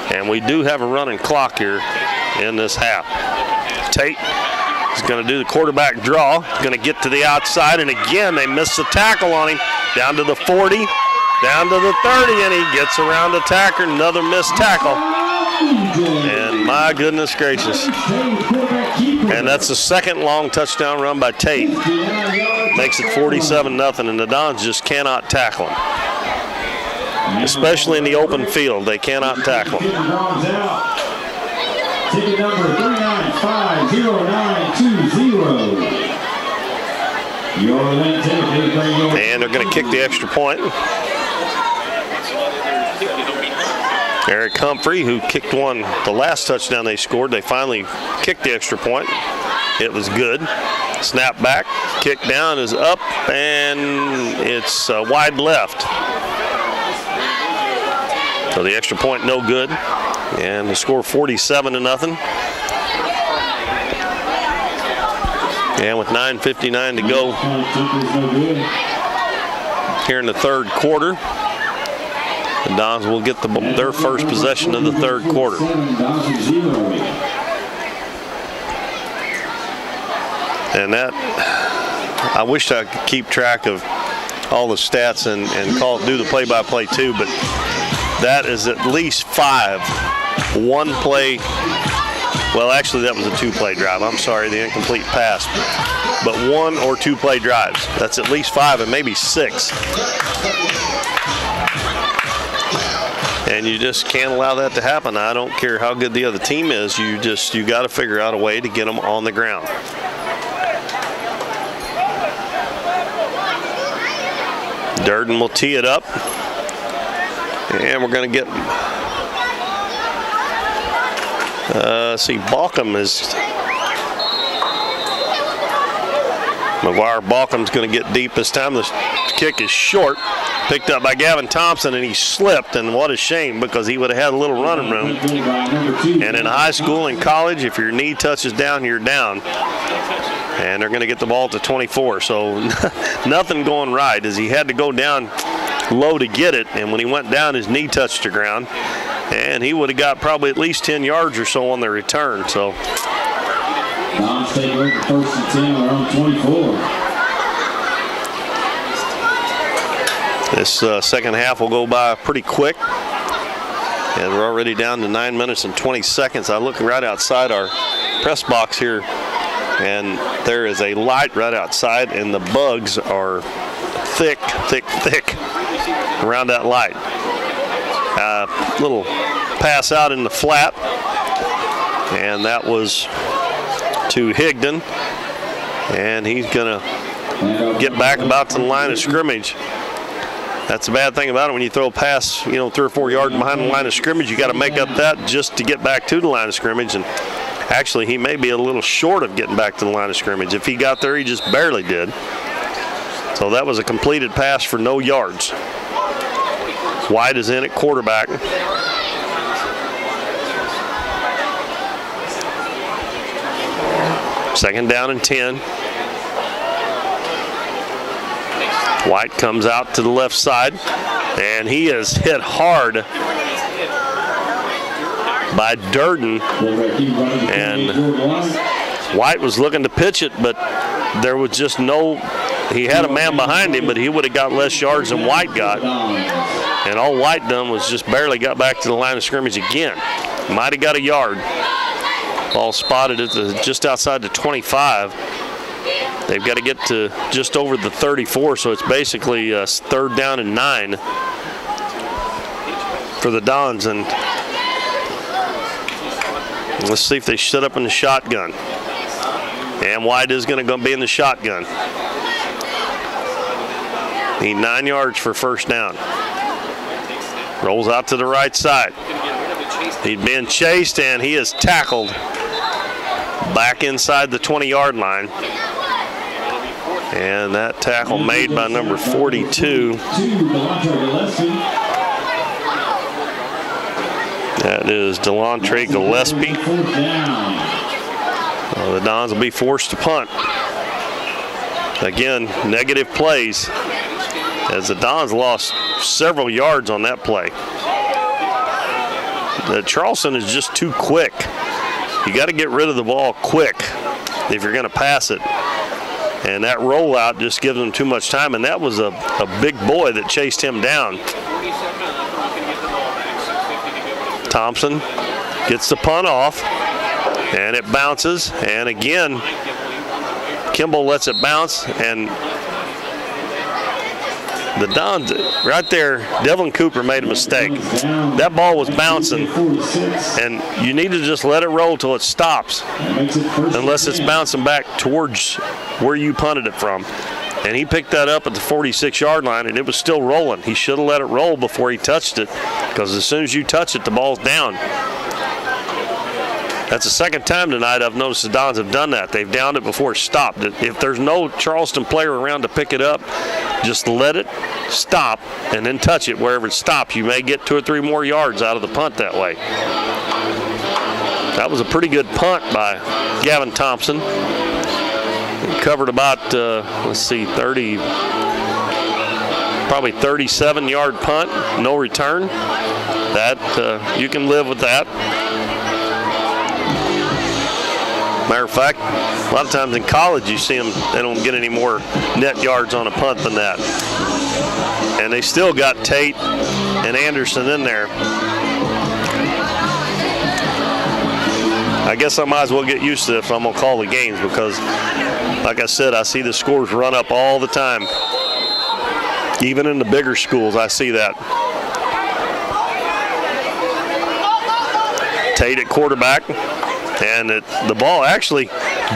And we do have a running clock here in this half. Tate is going to do the quarterback draw. Going to get to the outside, and again they miss the tackle on him. Down to the 40, down to the 30, and he gets around the tackle. Another missed tackle. And my goodness gracious. And that's the second long touchdown run by Tate. Makes it 47-0, and the Dons just cannot tackle him. Especially in the open field, they cannot tackle him. Ticket number 3950920. And they're going to kick the extra point. Eric Humphrey, who kicked the last touchdown they scored, they finally kicked the extra point. It was good. Snap back, kick down is up, and it's wide left. So the extra point no good. And the score 47-0. And with 9:59 to go here in the third quarter, the Dons will get their first possession of the third quarter. And that, I wish I could keep track of all the stats and do the play-by-play too, but that is at least 5 one-play. Well, actually, that was a 2-play drive. I'm sorry, the incomplete pass. But 1 or 2-play drives. That's at least 5 and maybe 6. And you just can't allow that to happen. I don't care how good the other team is. You got to figure out a way to get them on the ground. Durden will tee it up. And we're going to get... Balcom is... Balcom's going to get deep this time. The kick is short. Picked up by Gavin Thompson, and he slipped. And what a shame, because he would have had a little running room. And in high school and college, if your knee touches down, you're down. And they're going to get the ball to 24. So nothing going right, as he had to go down low to get it. And when he went down, his knee touched the ground. And he would have got probably at least 10 yards or so on the return. So Dons take over first and 10 around 24. This second half will go by pretty quick. And we're already down to 9 minutes and 20 seconds. I look right outside our press box here, and there is a light right outside, and the bugs are thick around that light. Little pass out in the flat, and that was to Higdon, and he's going to get back about to the line of scrimmage. That's the bad thing about it. When you throw a pass, 3 or 4 yards behind the line of scrimmage, you got to make up that just to get back to the line of scrimmage. And actually, he may be a little short of getting back to the line of scrimmage. If he got there, he just barely did. So that was a completed pass for no yards. White is in at quarterback. Second down and 10. White comes out to the left side, and he is hit hard by Durden. And White was looking to pitch it, but there was just he had a man behind him, but he would have got less yards than White got. And all White done was just barely got back to the line of scrimmage again. Might have got a yard. Ball spotted at just outside the 25. They've got to get to just over the 34, so it's basically a third down and 9 for the Dons. And let's see if they set up in the shotgun. And White is going to be in the shotgun. Need 9 yards for first down. Rolls out to the right side. He's been chased, and he is tackled back inside the 20-yard line. And that tackle made by number 42. That is Delantre Gillespie. The Dons will be forced to punt. Again, negative plays, as the Dons lost several yards on that play. Charleston is just too quick. You got to get rid of the ball quick if you're going to pass it. And that rollout just gives them too much time. And that was a big boy that chased him down. Thompson gets the punt off, and it bounces. And again, Kimball lets it bounce, and the Dons, right there, Devlin Cooper made a mistake. That ball was bouncing, and you need to just let it roll till it stops, unless it's bouncing back towards where you punted it from. And he picked that up at the 46-yard line, and it was still rolling. He should have let it roll before he touched it, because as soon as you touch it, the ball's down. That's the second time tonight I've noticed the Dons have done that. They've downed it before it stopped. If there's no Charleston player around to pick it up, just let it stop and then touch it wherever it stops. You may get 2 or 3 more yards out of the punt that way. That was a pretty good punt by Gavin Thompson. He covered about, 30, probably 37-yard punt, no return. That, you can live with that. Matter of fact, a lot of times in college you see them, they don't get any more net yards on a punt than that. And they still got Tate and Anderson in there. I guess I might as well get used to it if I'm going to call the games, because, like I said, I see the scores run up all the time. Even in the bigger schools, I see that. Tate at quarterback. And the ball, actually,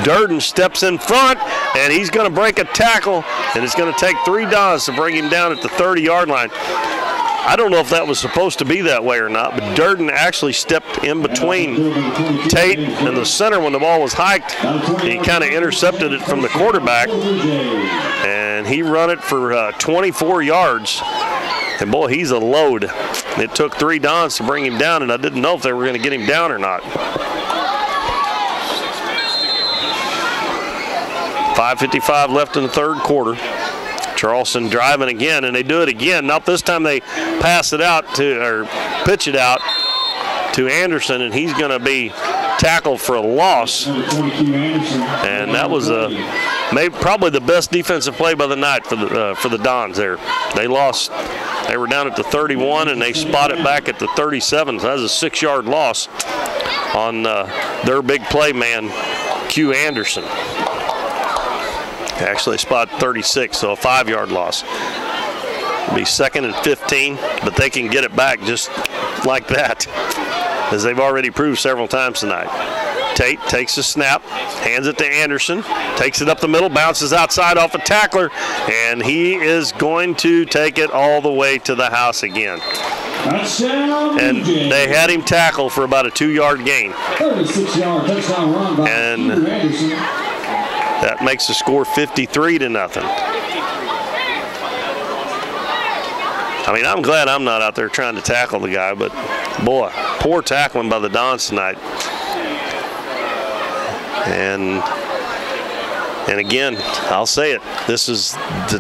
Durden steps in front, and he's going to break a tackle, and it's going to take 3 Dons to bring him down at the 30-yard line. I don't know if that was supposed to be that way or not, but Durden actually stepped in between Tate and the center when the ball was hiked. He kind of intercepted it from the quarterback, and he run it for 24 yards. And, boy, he's a load. It took 3 Dons to bring him down, and I didn't know if they were going to get him down or not. 5:55 left in the third quarter. Charleston driving again, and they do it again. Not this time they pass it out or pitch it out to Anderson, and he's going to be tackled for a loss. And that was probably the best defensive play by the night for the Dons there. They lost. They were down at the 31, and they spotted back at the 37. So that was a 6-yard loss on their big play man, Q Anderson. Actually spot 36, so a 5-yard loss. It'll be 2nd and 15, but they can get it back just like that, as they've already proved several times tonight. Tate takes the snap, hands it to Anderson, takes it up the middle, bounces outside off a tackler, and he is going to take it all the way to the house again. And they had him tackled for about a 2-yard gain. 36-yard touchdown run by Anderson. That makes the score 53-0. I mean, I'm glad I'm not out there trying to tackle the guy, but boy, poor tackling by the Dons tonight. And again, I'll say it, this is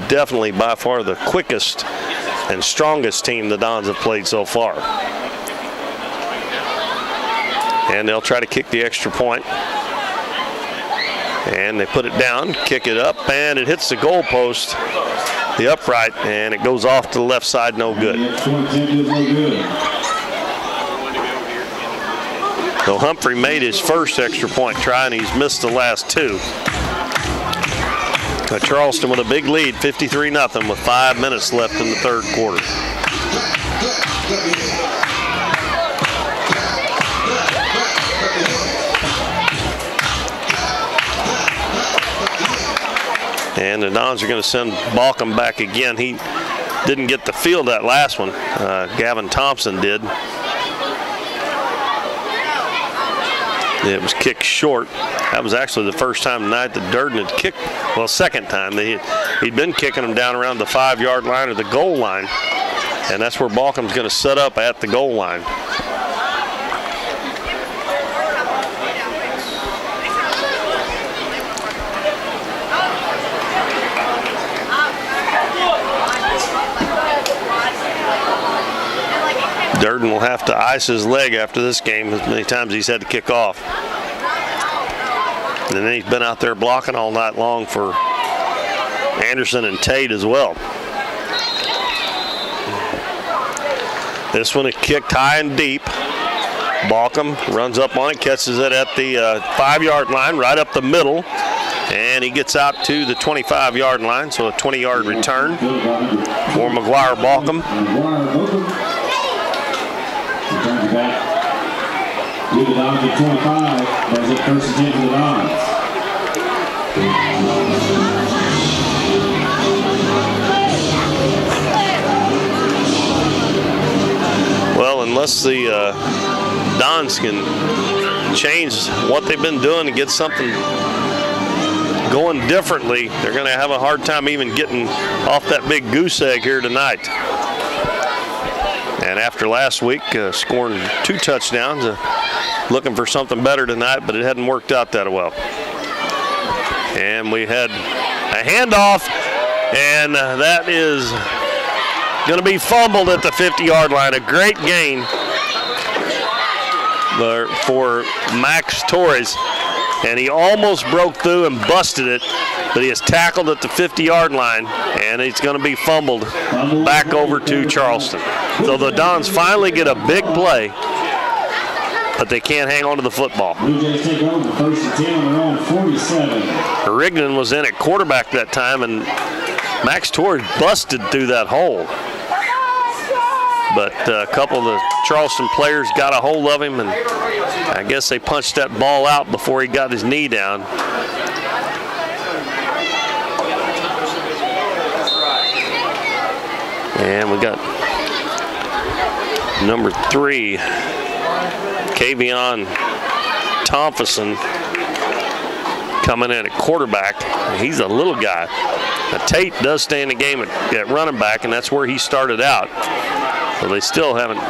definitely by far the quickest and strongest team the Dons have played so far. And they'll try to kick the extra point. And they put it down, kick it up, and it hits the goal post, the upright, and it goes off to the left side, no good. So Humphrey made his first extra point try, and he's missed the last 2. Charleston with a big lead, 53-0, with 5 minutes left in the third quarter. And the Dons are going to send Balcom back again. He didn't get the field that last one. Gavin Thompson did. It was kicked short. That was actually the first time tonight that Durden had kicked. Well, second time. He'd been kicking them down around the 5-yard line or the goal line. And that's where Balcom's going to set up at the goal line. Durden will have to ice his leg after this game as many times he's had to kick off. And then he's been out there blocking all night long for Anderson and Tate as well. This one is kicked high and deep. Balcom runs up on it, catches it at the 5-yard line, right up the middle. And he gets out to the 25-yard line, so a 20-yard return for McGuire Balcom. Returns back to the Dons at 25. There's it first and 10 for the Dons. Well, unless the Dons can change what they've been doing to get something going differently, they're going to have a hard time even getting off that big goose egg here tonight. And after last week, scoring 2 touchdowns, looking for something better tonight, but it hadn't worked out that well. And we had a handoff, and that is going to be fumbled at the 50-yard line. A great gain for Max Torres. And he almost broke through and busted it, but he is tackled at the 50-yard line, and it's going to be fumbled back over to Charleston. So the Dons finally get a big play, but they can't hang on to the football. Blue Jays take over, first and 10 on their own 47. Rigdon was in at quarterback that time, and Max Torres busted through that hole. But a couple of the Charleston players got a hold of him, and I guess they punched that ball out before he got his knee down. And we got number 3, Kavion Thompson, coming in at quarterback. He's a little guy. Now, Tate does stay in the game at running back, and that's where he started out. So they still haven't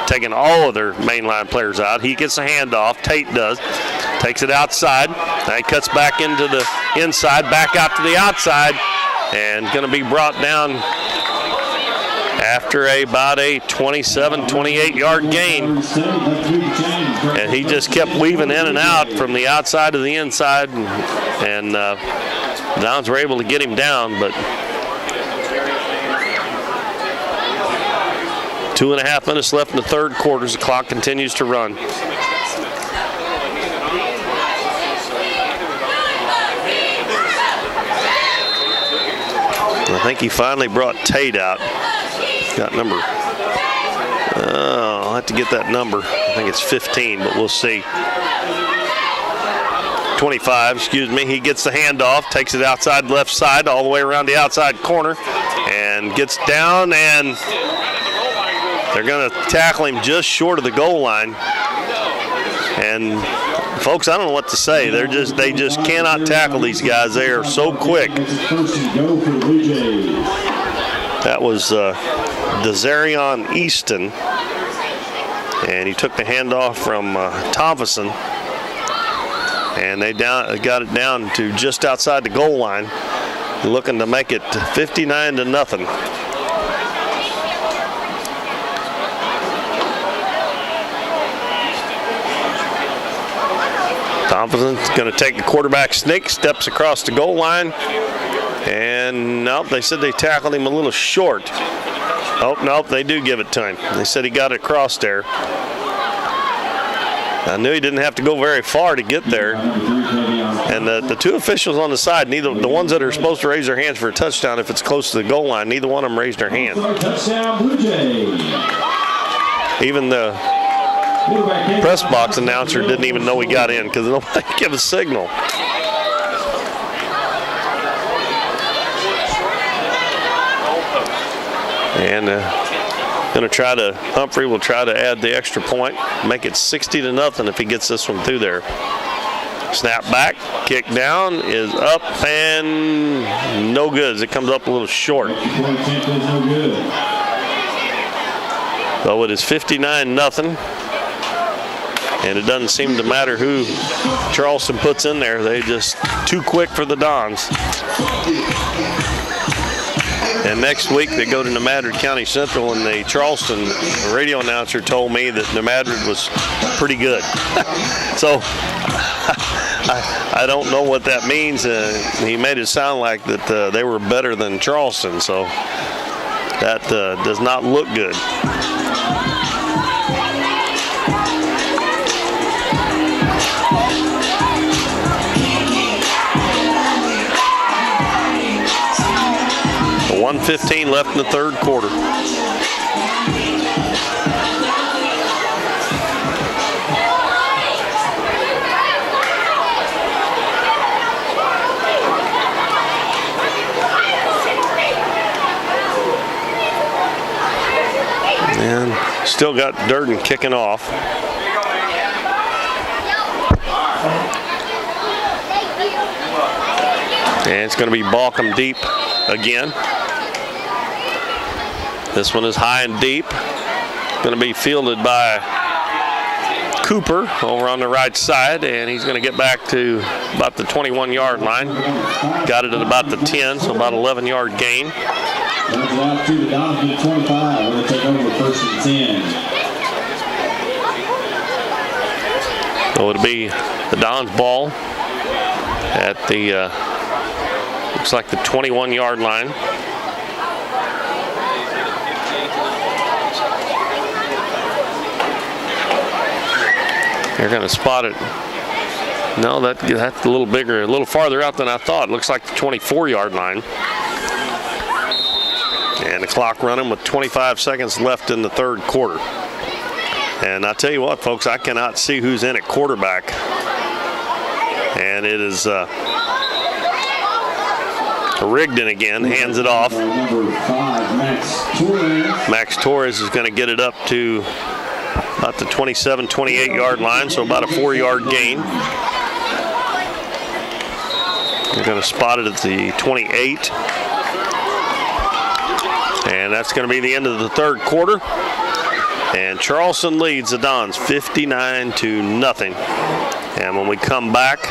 taken all of their mainline players out. He gets a handoff. Tate does. Takes it outside. Now he cuts back into the inside, back out to the outside, and going to be brought down after about a 27, 28-yard gain. And he just kept weaving in and out from the outside to the inside, and the Dons were able to get him down, but 2.5 minutes left in the third quarter as the clock continues to run. I think he finally brought Tate out. Got number, I'll have to get that number. I think it's 15, but we'll see. 25, excuse me. He gets the handoff, takes it outside left side all the way around the outside corner, and gets down, and they're going to tackle him just short of the goal line. And folks, I don't know what to say. They just cannot tackle these guys. They are so quick. That was Desarion Easton, and he took the handoff from Thompson, and they got it down to just outside the goal line, looking to make it 59-0. Thompson's going to take the quarterback sneak, steps across the goal line, and nope, they said they tackled him a little short. Oh, nope, they do give it to him. They said he got it across there. I knew he didn't have to go very far to get there. And the 2 officials on the side, neither the ones that are supposed to raise their hands for a touchdown if it's close to the goal line, neither one of them raised their hand. Even the press box announcer didn't even know he got in because nobody gave a signal. And Humphrey will try to add the extra point, make it 60-0 if he gets this one through there. Snap back, kick down is up and no good as it comes up a little short. So it is 59-0. And it doesn't seem to matter who Charleston puts in there. They just too quick for the Dons. And next week they go to New Madrid County Central, and the Charleston radio announcer told me that New Madrid was pretty good. So I don't know what that means. He made it sound like that they were better than Charleston, so that does not look good. So 1:15 left in the third quarter. And still got Durden kicking off. And it's going to be Balcom deep again. This one is high and deep. Going to be fielded by Cooper over on the right side, and he's going to get back to about the 21-yard line. Got it at about the 10, so about 11-yard gain. Runs it out to the Doniphan 25. We're going to take over first and 10. So it'll be the Don's ball at the, looks like the 21-yard line. They're going to spot it. No, that's a little bigger, a little farther out than I thought. It looks like the 24-yard line. And the clock running with 25 seconds left in the third quarter. And I tell you what, folks, I cannot see who's in at quarterback. And it is Rigdon again, hands it off. Number 5, Max Torres. Max Torres is going to get it up to about the 27, 28-yard line, so about a 4-yard gain. They're going to spot it at the 28. And that's going to be the end of the third quarter. And Charleston leads the Dons 59-0. And when we come back,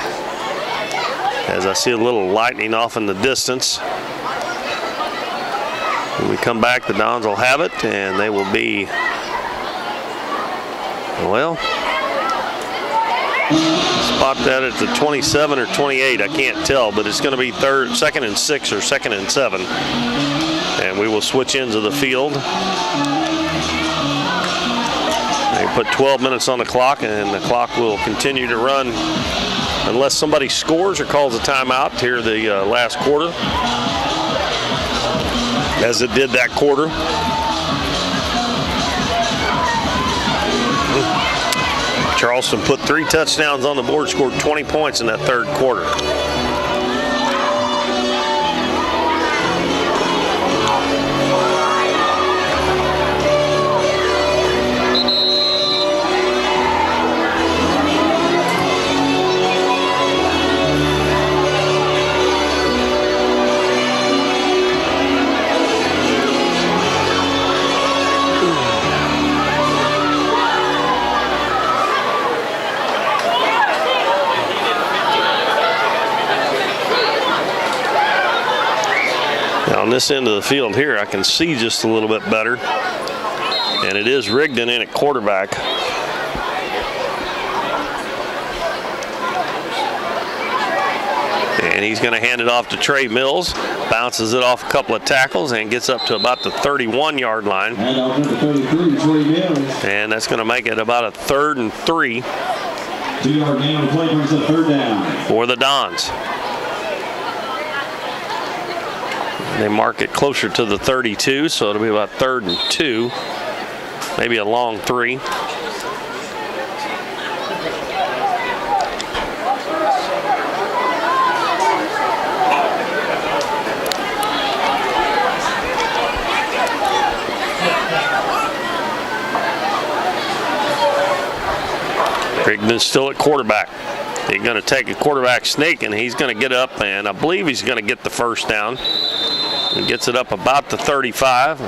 as I see a little lightning off in the distance, when we come back, the Dons will have it, and they will be, well, spot that at the 27 or 28. I can't tell, but it's going to be second and 6 or second and 7. And we will switch into the field. They put 12 minutes on the clock, and the clock will continue to run unless somebody scores or calls a timeout here the last quarter, as it did that quarter. Charleston put 3 touchdowns on the board, scored 20 points in that third quarter. On this end of the field here, I can see just a little bit better. And it is Rigdon in at quarterback. And he's going to hand it off to Trey Mills. Bounces it off a couple of tackles and gets up to about the 31-yard line. And off number 33, Trey Mills. And that's going to make it about a 3rd and 3. 2-yard gain on the play brings up 3rd down. For the Dons. They mark it closer to the 32, so it'll be about 3rd and 2, maybe a long 3. Rigdon's still at quarterback. He's going to take a quarterback sneak, and he's going to get up, and I believe he's going to get the first down. He gets it up about the 35.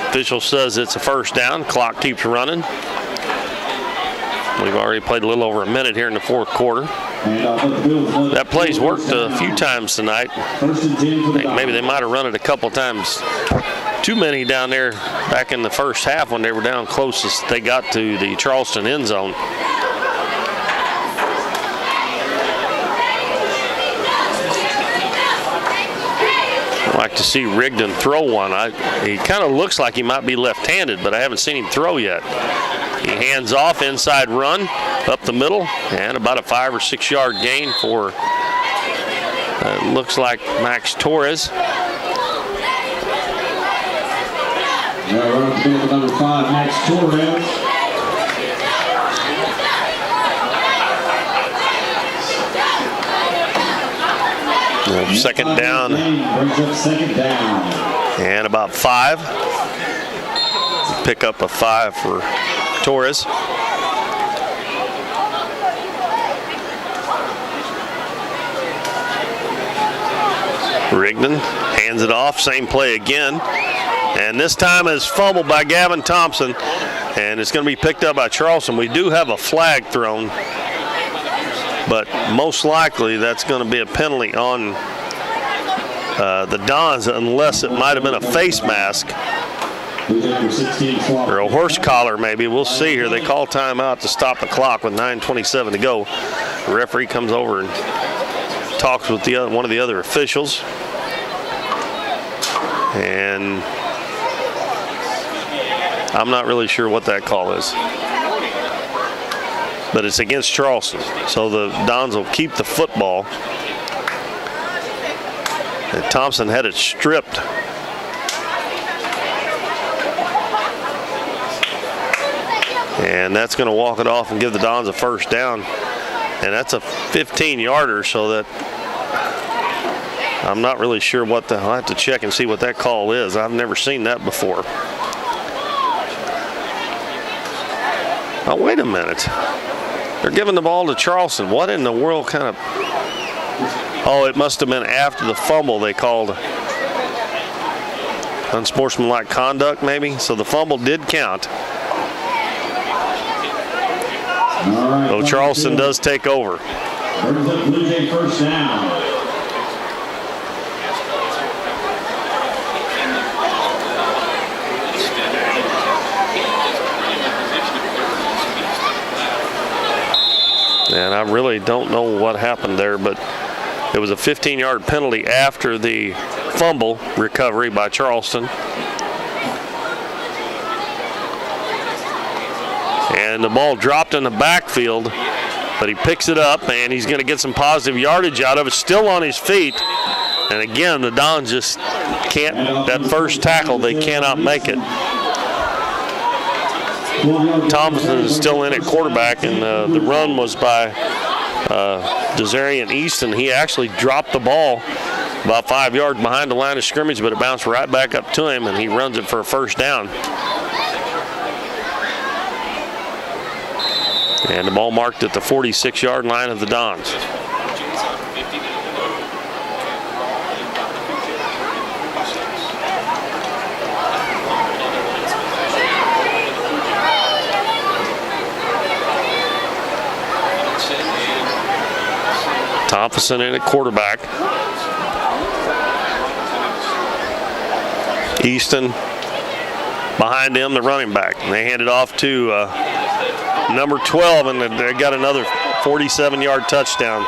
Official says it's a first down. Clock keeps running. We've already played a little over a minute here in the fourth quarter. That play's worked a few times tonight. I think maybe they might have run it a couple times. Too many down there back in the first half when they were down closest they got to the Charleston end zone. I'd like to see Rigdon throw one. He kind of looks like he might be left-handed, but I haven't seen him throw yet. He hands off, inside run, up the middle, and about a 5 or 6 yard gain for, looks like Max Torres. Run up the middle with number 5, Max Torres. Second down. Brings up second down. And about 5. Pick up a 5 for Torres. Rigdon hands it off, same play again. And this time is fumbled by Gavin Thompson, and it's going to be picked up by Charleston. We do have a flag thrown, but most likely that's going to be a penalty on the Dons, unless it might have been a face mask or a horse collar maybe. We'll see here. They call timeout to stop the clock with 9:27 to go. The referee comes over and talks with one of the other officials. And I'm not really sure what that call is. But it's against Charleston. So the Dons will keep the football. And Thompson had it stripped. And that's going to walk it off and give the Dons a first down. And that's a 15-yarder, so that I'm not really sure what I'll have to check and see what that call is. I've never seen that before. Oh, wait a minute. They're giving the ball to Charleston. What in the world kind of... Oh, it must have been after the fumble they called unsportsmanlike conduct maybe. So the fumble did count. Right, so Charleston does take over. Brings up Blue Jay first down. And I really don't know what happened there, but it was a 15-yard penalty after the fumble recovery by Charleston. And the ball dropped in the backfield, but he picks it up, and he's going to get some positive yardage out of it, still on his feet. And again, the Dons just can't, that first tackle, they cannot make it. Thompson is still in at quarterback, and the run was by Desarian Easton. He actually dropped the ball about 5 yards behind the line of scrimmage, but it bounced right back up to him, and he runs it for a first down. And the ball marked at the 46-yard line of the Dons. Thompson in at quarterback. Easton behind him, the running back. And they hand it off to number 12, and they got another 47-yard touchdown.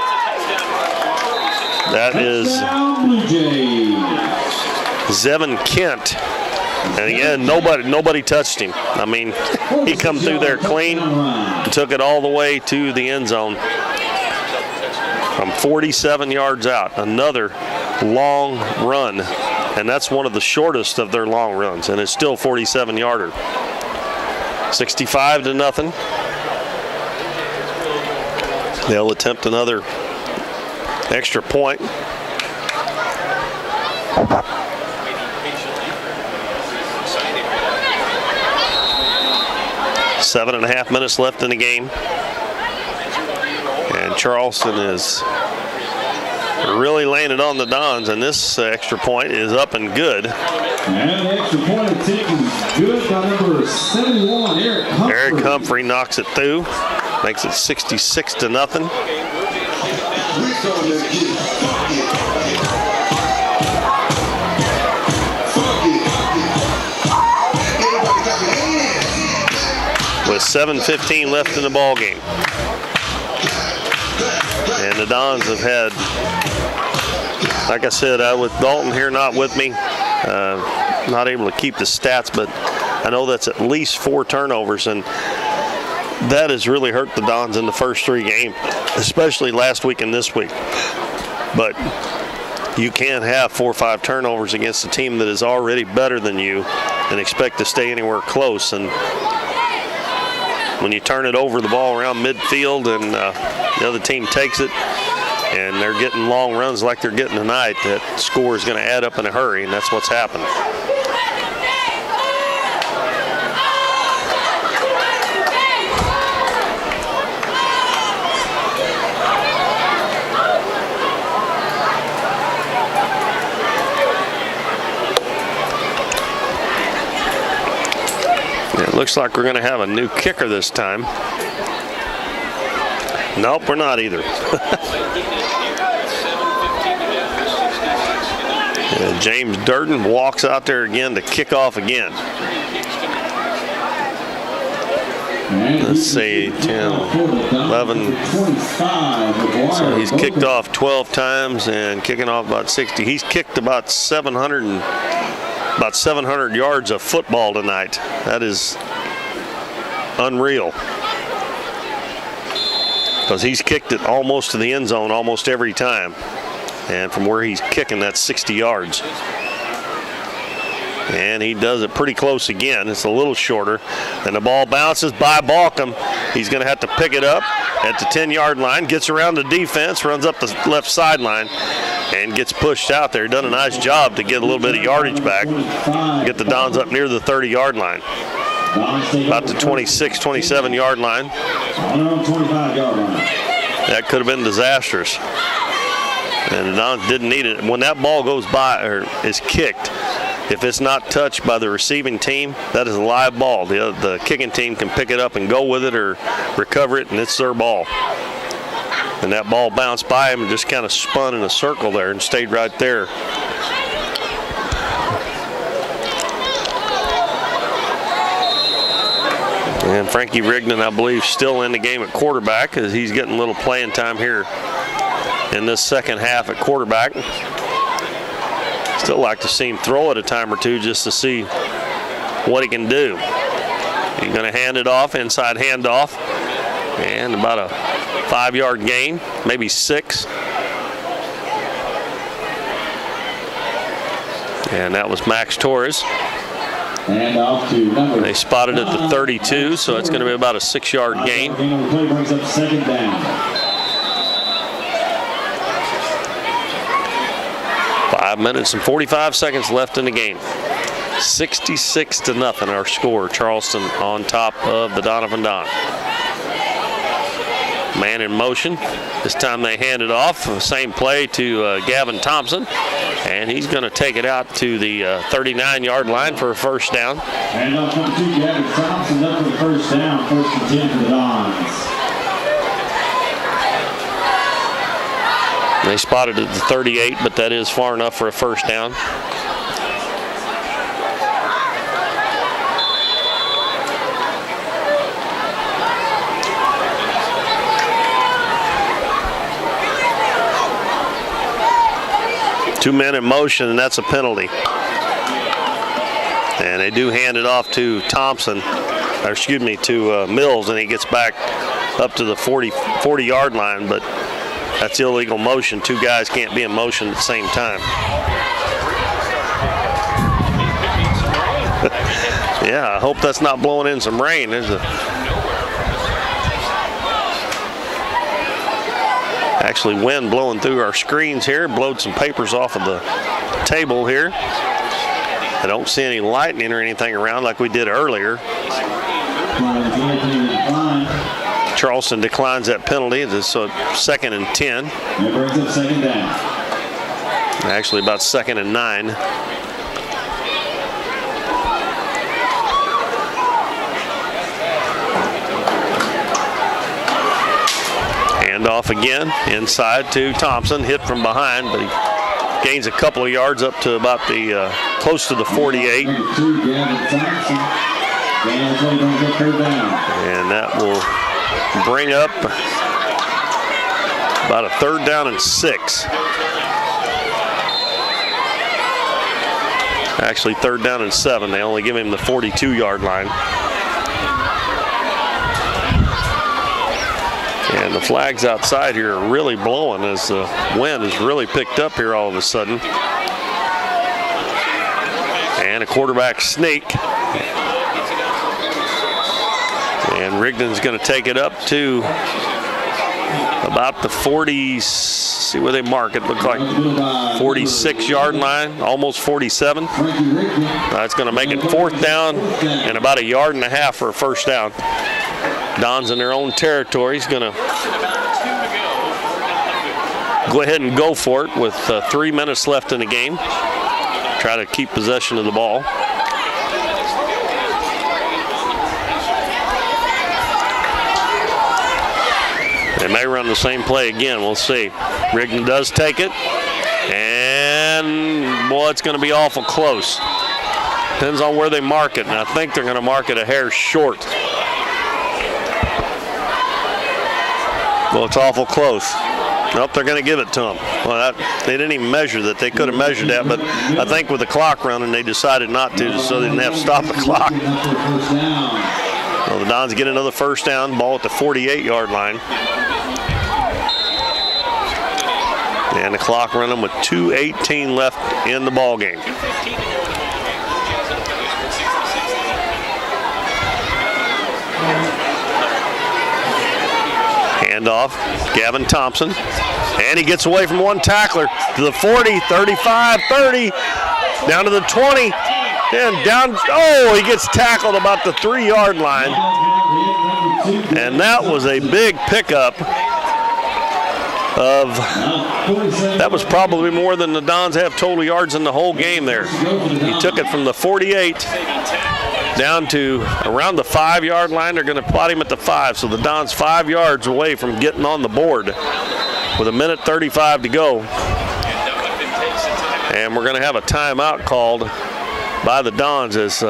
That is Zevin Kent. And again, nobody touched him. I mean, he come through there clean and took it all the way to the end zone. From 47 yards out, another long run, and that's one of the shortest of their long runs, and it's still 47-yarder. 65-0. They'll attempt another extra point. Seven and a half minutes left in the game. And Charleston is really laying it on the Dons, and this extra point is up and good. And the extra point taken good by number 71, Eric Humphrey. Eric Humphrey knocks it through, makes it 66-0. With 7:15 left in the ball game. And the Dons have had, like I said, with Dalton here not with me, not able to keep the stats, but I know that's at least 4 turnovers, and that has really hurt the Dons in the first 3 games, especially last week and this week. But you can't have 4 or 5 turnovers against a team that is already better than you and expect to stay anywhere close. And when you turn it over the ball around midfield and the other team takes it and they're getting long runs like they're getting tonight, that score is going to add up in a hurry, and that's what's happened. It looks like we're going to have a new kicker this time. Nope, we're not either. James Durden walks out there again to kick off again. Let's see, 10, 11. So he's kicked off 12 times and kicking off about 60. He's kicked about 700 yards of football tonight. That is unreal. Because he's kicked it almost to the end zone almost every time. And from where he's kicking, that's 60 yards. And he does it pretty close again. It's a little shorter. And the ball bounces by Balcom. He's going to have to pick it up at the 10-yard line, gets around the defense, runs up the left sideline, and gets pushed out there. Done a nice job to get a little bit of yardage back. Get the Dons up near the 30-yard line. About the 26, 27-yard line. That could have been disastrous. And the Dons didn't need it. When that ball goes by or is kicked, if it's not touched by the receiving team, that is a live ball. The kicking team can pick it up and go with it or recover it, and it's their ball. And that ball bounced by him and just kind of spun in a circle there and stayed right there. And Frankie Rigdon, I believe, still in the game at quarterback as he's getting a little playing time here in this second half at quarterback. Still like to see him throw it a time or two just to see what he can do. He's going to hand it off, inside handoff, and about a 5-yard gain, maybe 6. And that was Max Torres. And off to number. They spotted at the 32, so it's going to be about a 6-yard gain. Play brings up 2nd down. 5 minutes and 45 seconds left in the game. 66-0 our score. Charleston on top of the Doniphan Dons. Man in motion. This time they hand it off. Same play to Gavin Thompson. And he's going to take it out to the 39-yard line for a first down. And off number 2, Gavin Thompson up for the first down. 1st and 10 for the Dons. They spotted at the 38, but that is far enough for a first down. Two men in motion, and that's a penalty. And they do hand it off to Thompson, or excuse me, to Mills, and he gets back up to the 40-yard line, but that's illegal motion. 2 guys can't be in motion at the same time. Yeah, I hope that's not blowing in some rain. There's actually wind blowing through our screens here. Blowed some papers off of the table here. I don't see any lightning or anything around like we did earlier. Charleston declines that penalty. It's 2nd and 10. That brings up 2nd down. Actually about 2nd and 9. Handoff again, inside to Thompson, hit from behind, but he gains a couple of yards up to about the close to the 48. And that will bring up about a 3rd down and 6. Actually, 3rd down and 7. They only give him the 42-yard line. And the flags outside here are really blowing as the wind has really picked up here all of a sudden. And a quarterback sneak. And Rigdon's going to take it up to about the 40, see where they mark it, looks like 46-yard line, almost 47. That's going to make it 4th down and about 1.5 yards for a first down. Don's in their own territory. He's going to go ahead and go for it with 3 minutes left in the game. Try to keep possession of the ball. They may run the same play again. We'll see. Rigdon does take it. And, boy, it's going to be awful close. Depends on where they mark it. And I think they're going to mark it a hair short. Well, it's awful close. Nope, they're going to give it to them. Well, they didn't even measure that. They could have measured that, but I think with the clock running, they decided not to, so they didn't have to stop the clock. Well, the Dons get another first down, ball at the 48-yard line. And the clock running with 2:18 left in the ball game. Handoff, Gavin Thompson. And he gets away from one tackler to the 40, 35, 30, down to the 20, and down. Oh, he gets tackled about the 3-yard line. And that was a big pickup that was probably more than the Dons have total yards in the whole game there. He took it from the 48 down to around the 5-yard line. They're going to plot him at the 5, so the Dons 5 yards away from getting on the board with 1:35 to go. And we're going to have a timeout called by the Dons as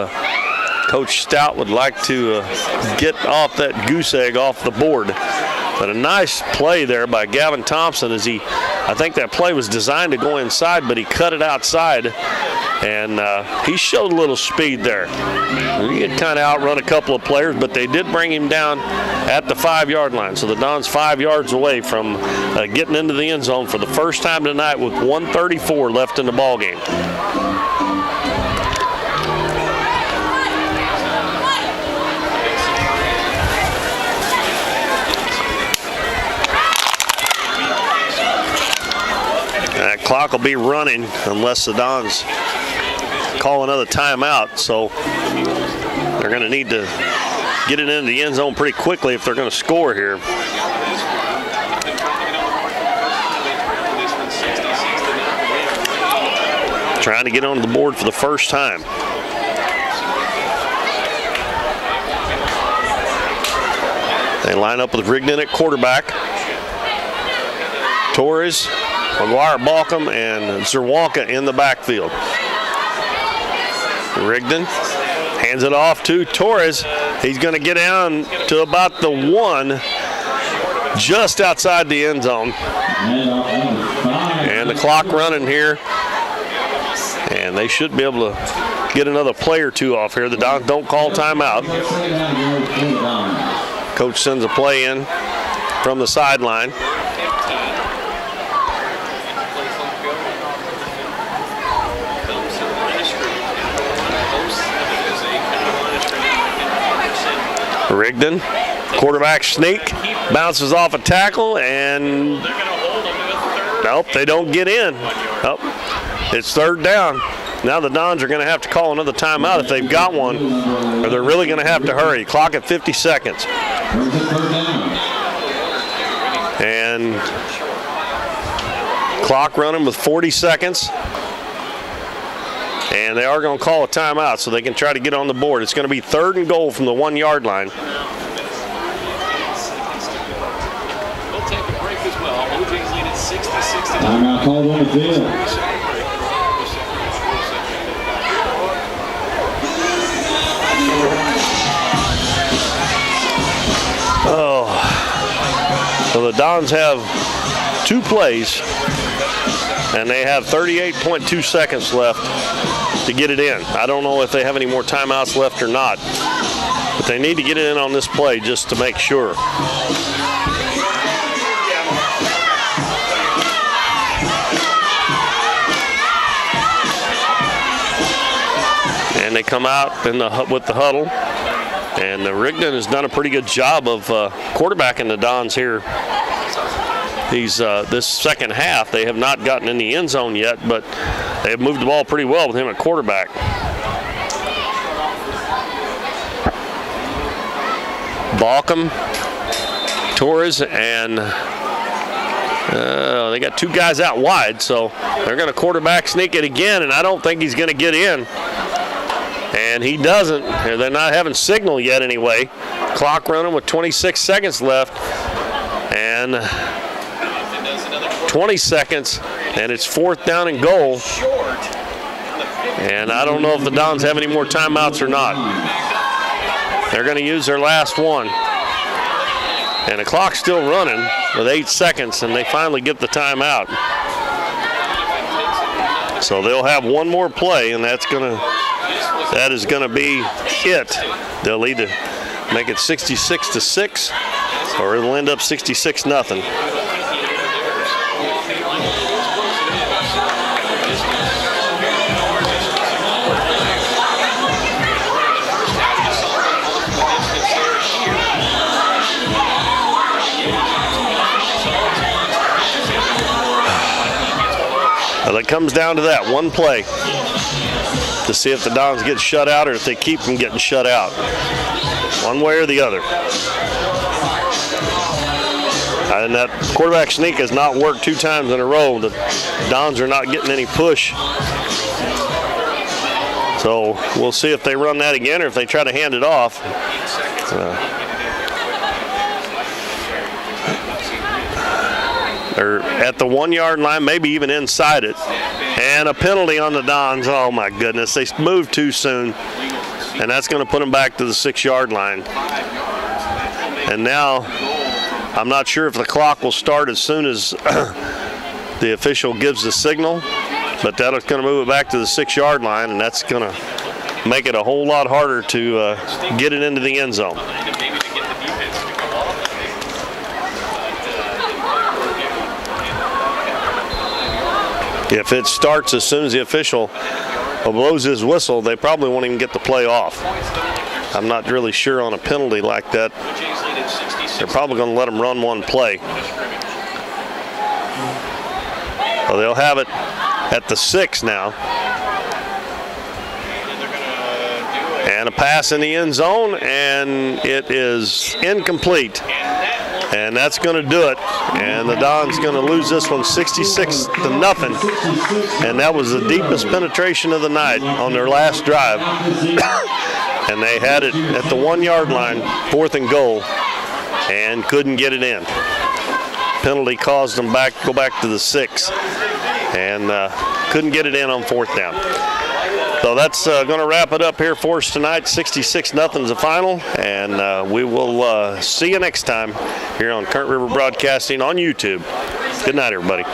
Coach Stout would like to get off that goose egg off the board. But a nice play there by Gavin Thompson as I think that play was designed to go inside, but he cut it outside. And he showed a little speed there. He had kind of outrun a couple of players, but they did bring him down at the 5-yard line. So the Dons 5 yards away from getting into the end zone for the first time tonight with 1:34 left in the ball game. That clock will be running unless the Dons call another timeout. So they're going to need to get it into the end zone pretty quickly if they're going to score here. Trying to get onto the board for the first time. They line up with Rigdon at quarterback. Torres, McGuire, Balcom, and Zerwanka in the backfield. Rigdon hands it off to Torres. He's going to get down to about the 1, just outside the end zone. And the clock running here. And they should be able to get another play or two off here. The Dons don't call timeout. Coach sends a play in from the sideline. Rigdon, quarterback sneak, bounces off a tackle, and nope, they don't get in. Nope. It's 3rd down. Now the Dons are going to have to call another timeout if they've got one, or they're really going to have to hurry. Clock at 50 seconds. And clock running with 40 seconds. And they are going to call a timeout so they can try to get on the board. It's going to be 3rd and goal from the 1-yard line. Timeout called on the field. Oh, so the Dons have 2 plays, and they have 38.2 seconds left to get it in. I don't know if they have any more timeouts left or not, but they need to get it in on this play just to make sure. And they come out with the huddle. And Rigdon has done a pretty good job of quarterbacking the Dons here. He's this second half, they have not gotten in the end zone yet, but they have moved the ball pretty well with him at quarterback. Balcom, Torres, and they got 2 guys out wide, so they're going to quarterback sneak it again, and I don't think he's going to get in. And he doesn't. They're not having signal yet anyway. Clock running with 26 seconds left. And 20 seconds, and it's 4th down and goal. And I don't know if the Dons have any more timeouts or not. They're going to use their last one. And the clock's still running with 8 seconds, and they finally get the timeout. So they'll have one more play, and that is going to be it. They'll either make it 66-6, or it'll end up 66-0. Well, it comes down to that one play to see if the Dons get shut out or if they keep them getting shut out. One way or the other. And that quarterback sneak has not worked 2 times in a row. The Dons are not getting any push. So we'll see if they run that again or if they try to hand it off. They're at the 1-yard line, maybe even inside it. And a penalty on the Dons. Oh, my goodness. They moved too soon. And that's going to put them back to the 6-yard line. And now I'm not sure if the clock will start as soon as the official gives the signal. But that's going to move it back to the 6-yard line, and that's going to make it a whole lot harder to get it into the end zone. If it starts as soon as the official blows his whistle, they probably won't even get the play off. I'm not really sure on a penalty like that. They're probably going to let them run one play. Well, they'll have it at the 6 now. And a pass in the end zone, and it is incomplete. And that's going to do it. And the Dons going to lose this one 66-0. And that was the deepest penetration of the night on their last drive. And they had it at the 1-yard line, 4th and goal, and couldn't get it in. Penalty caused them go back to the 6, and couldn't get it in on 4th down. So that's going to wrap it up here for us tonight. 66-0 is the final, and we will see you next time here on Current River Broadcasting on YouTube. Good night, everybody.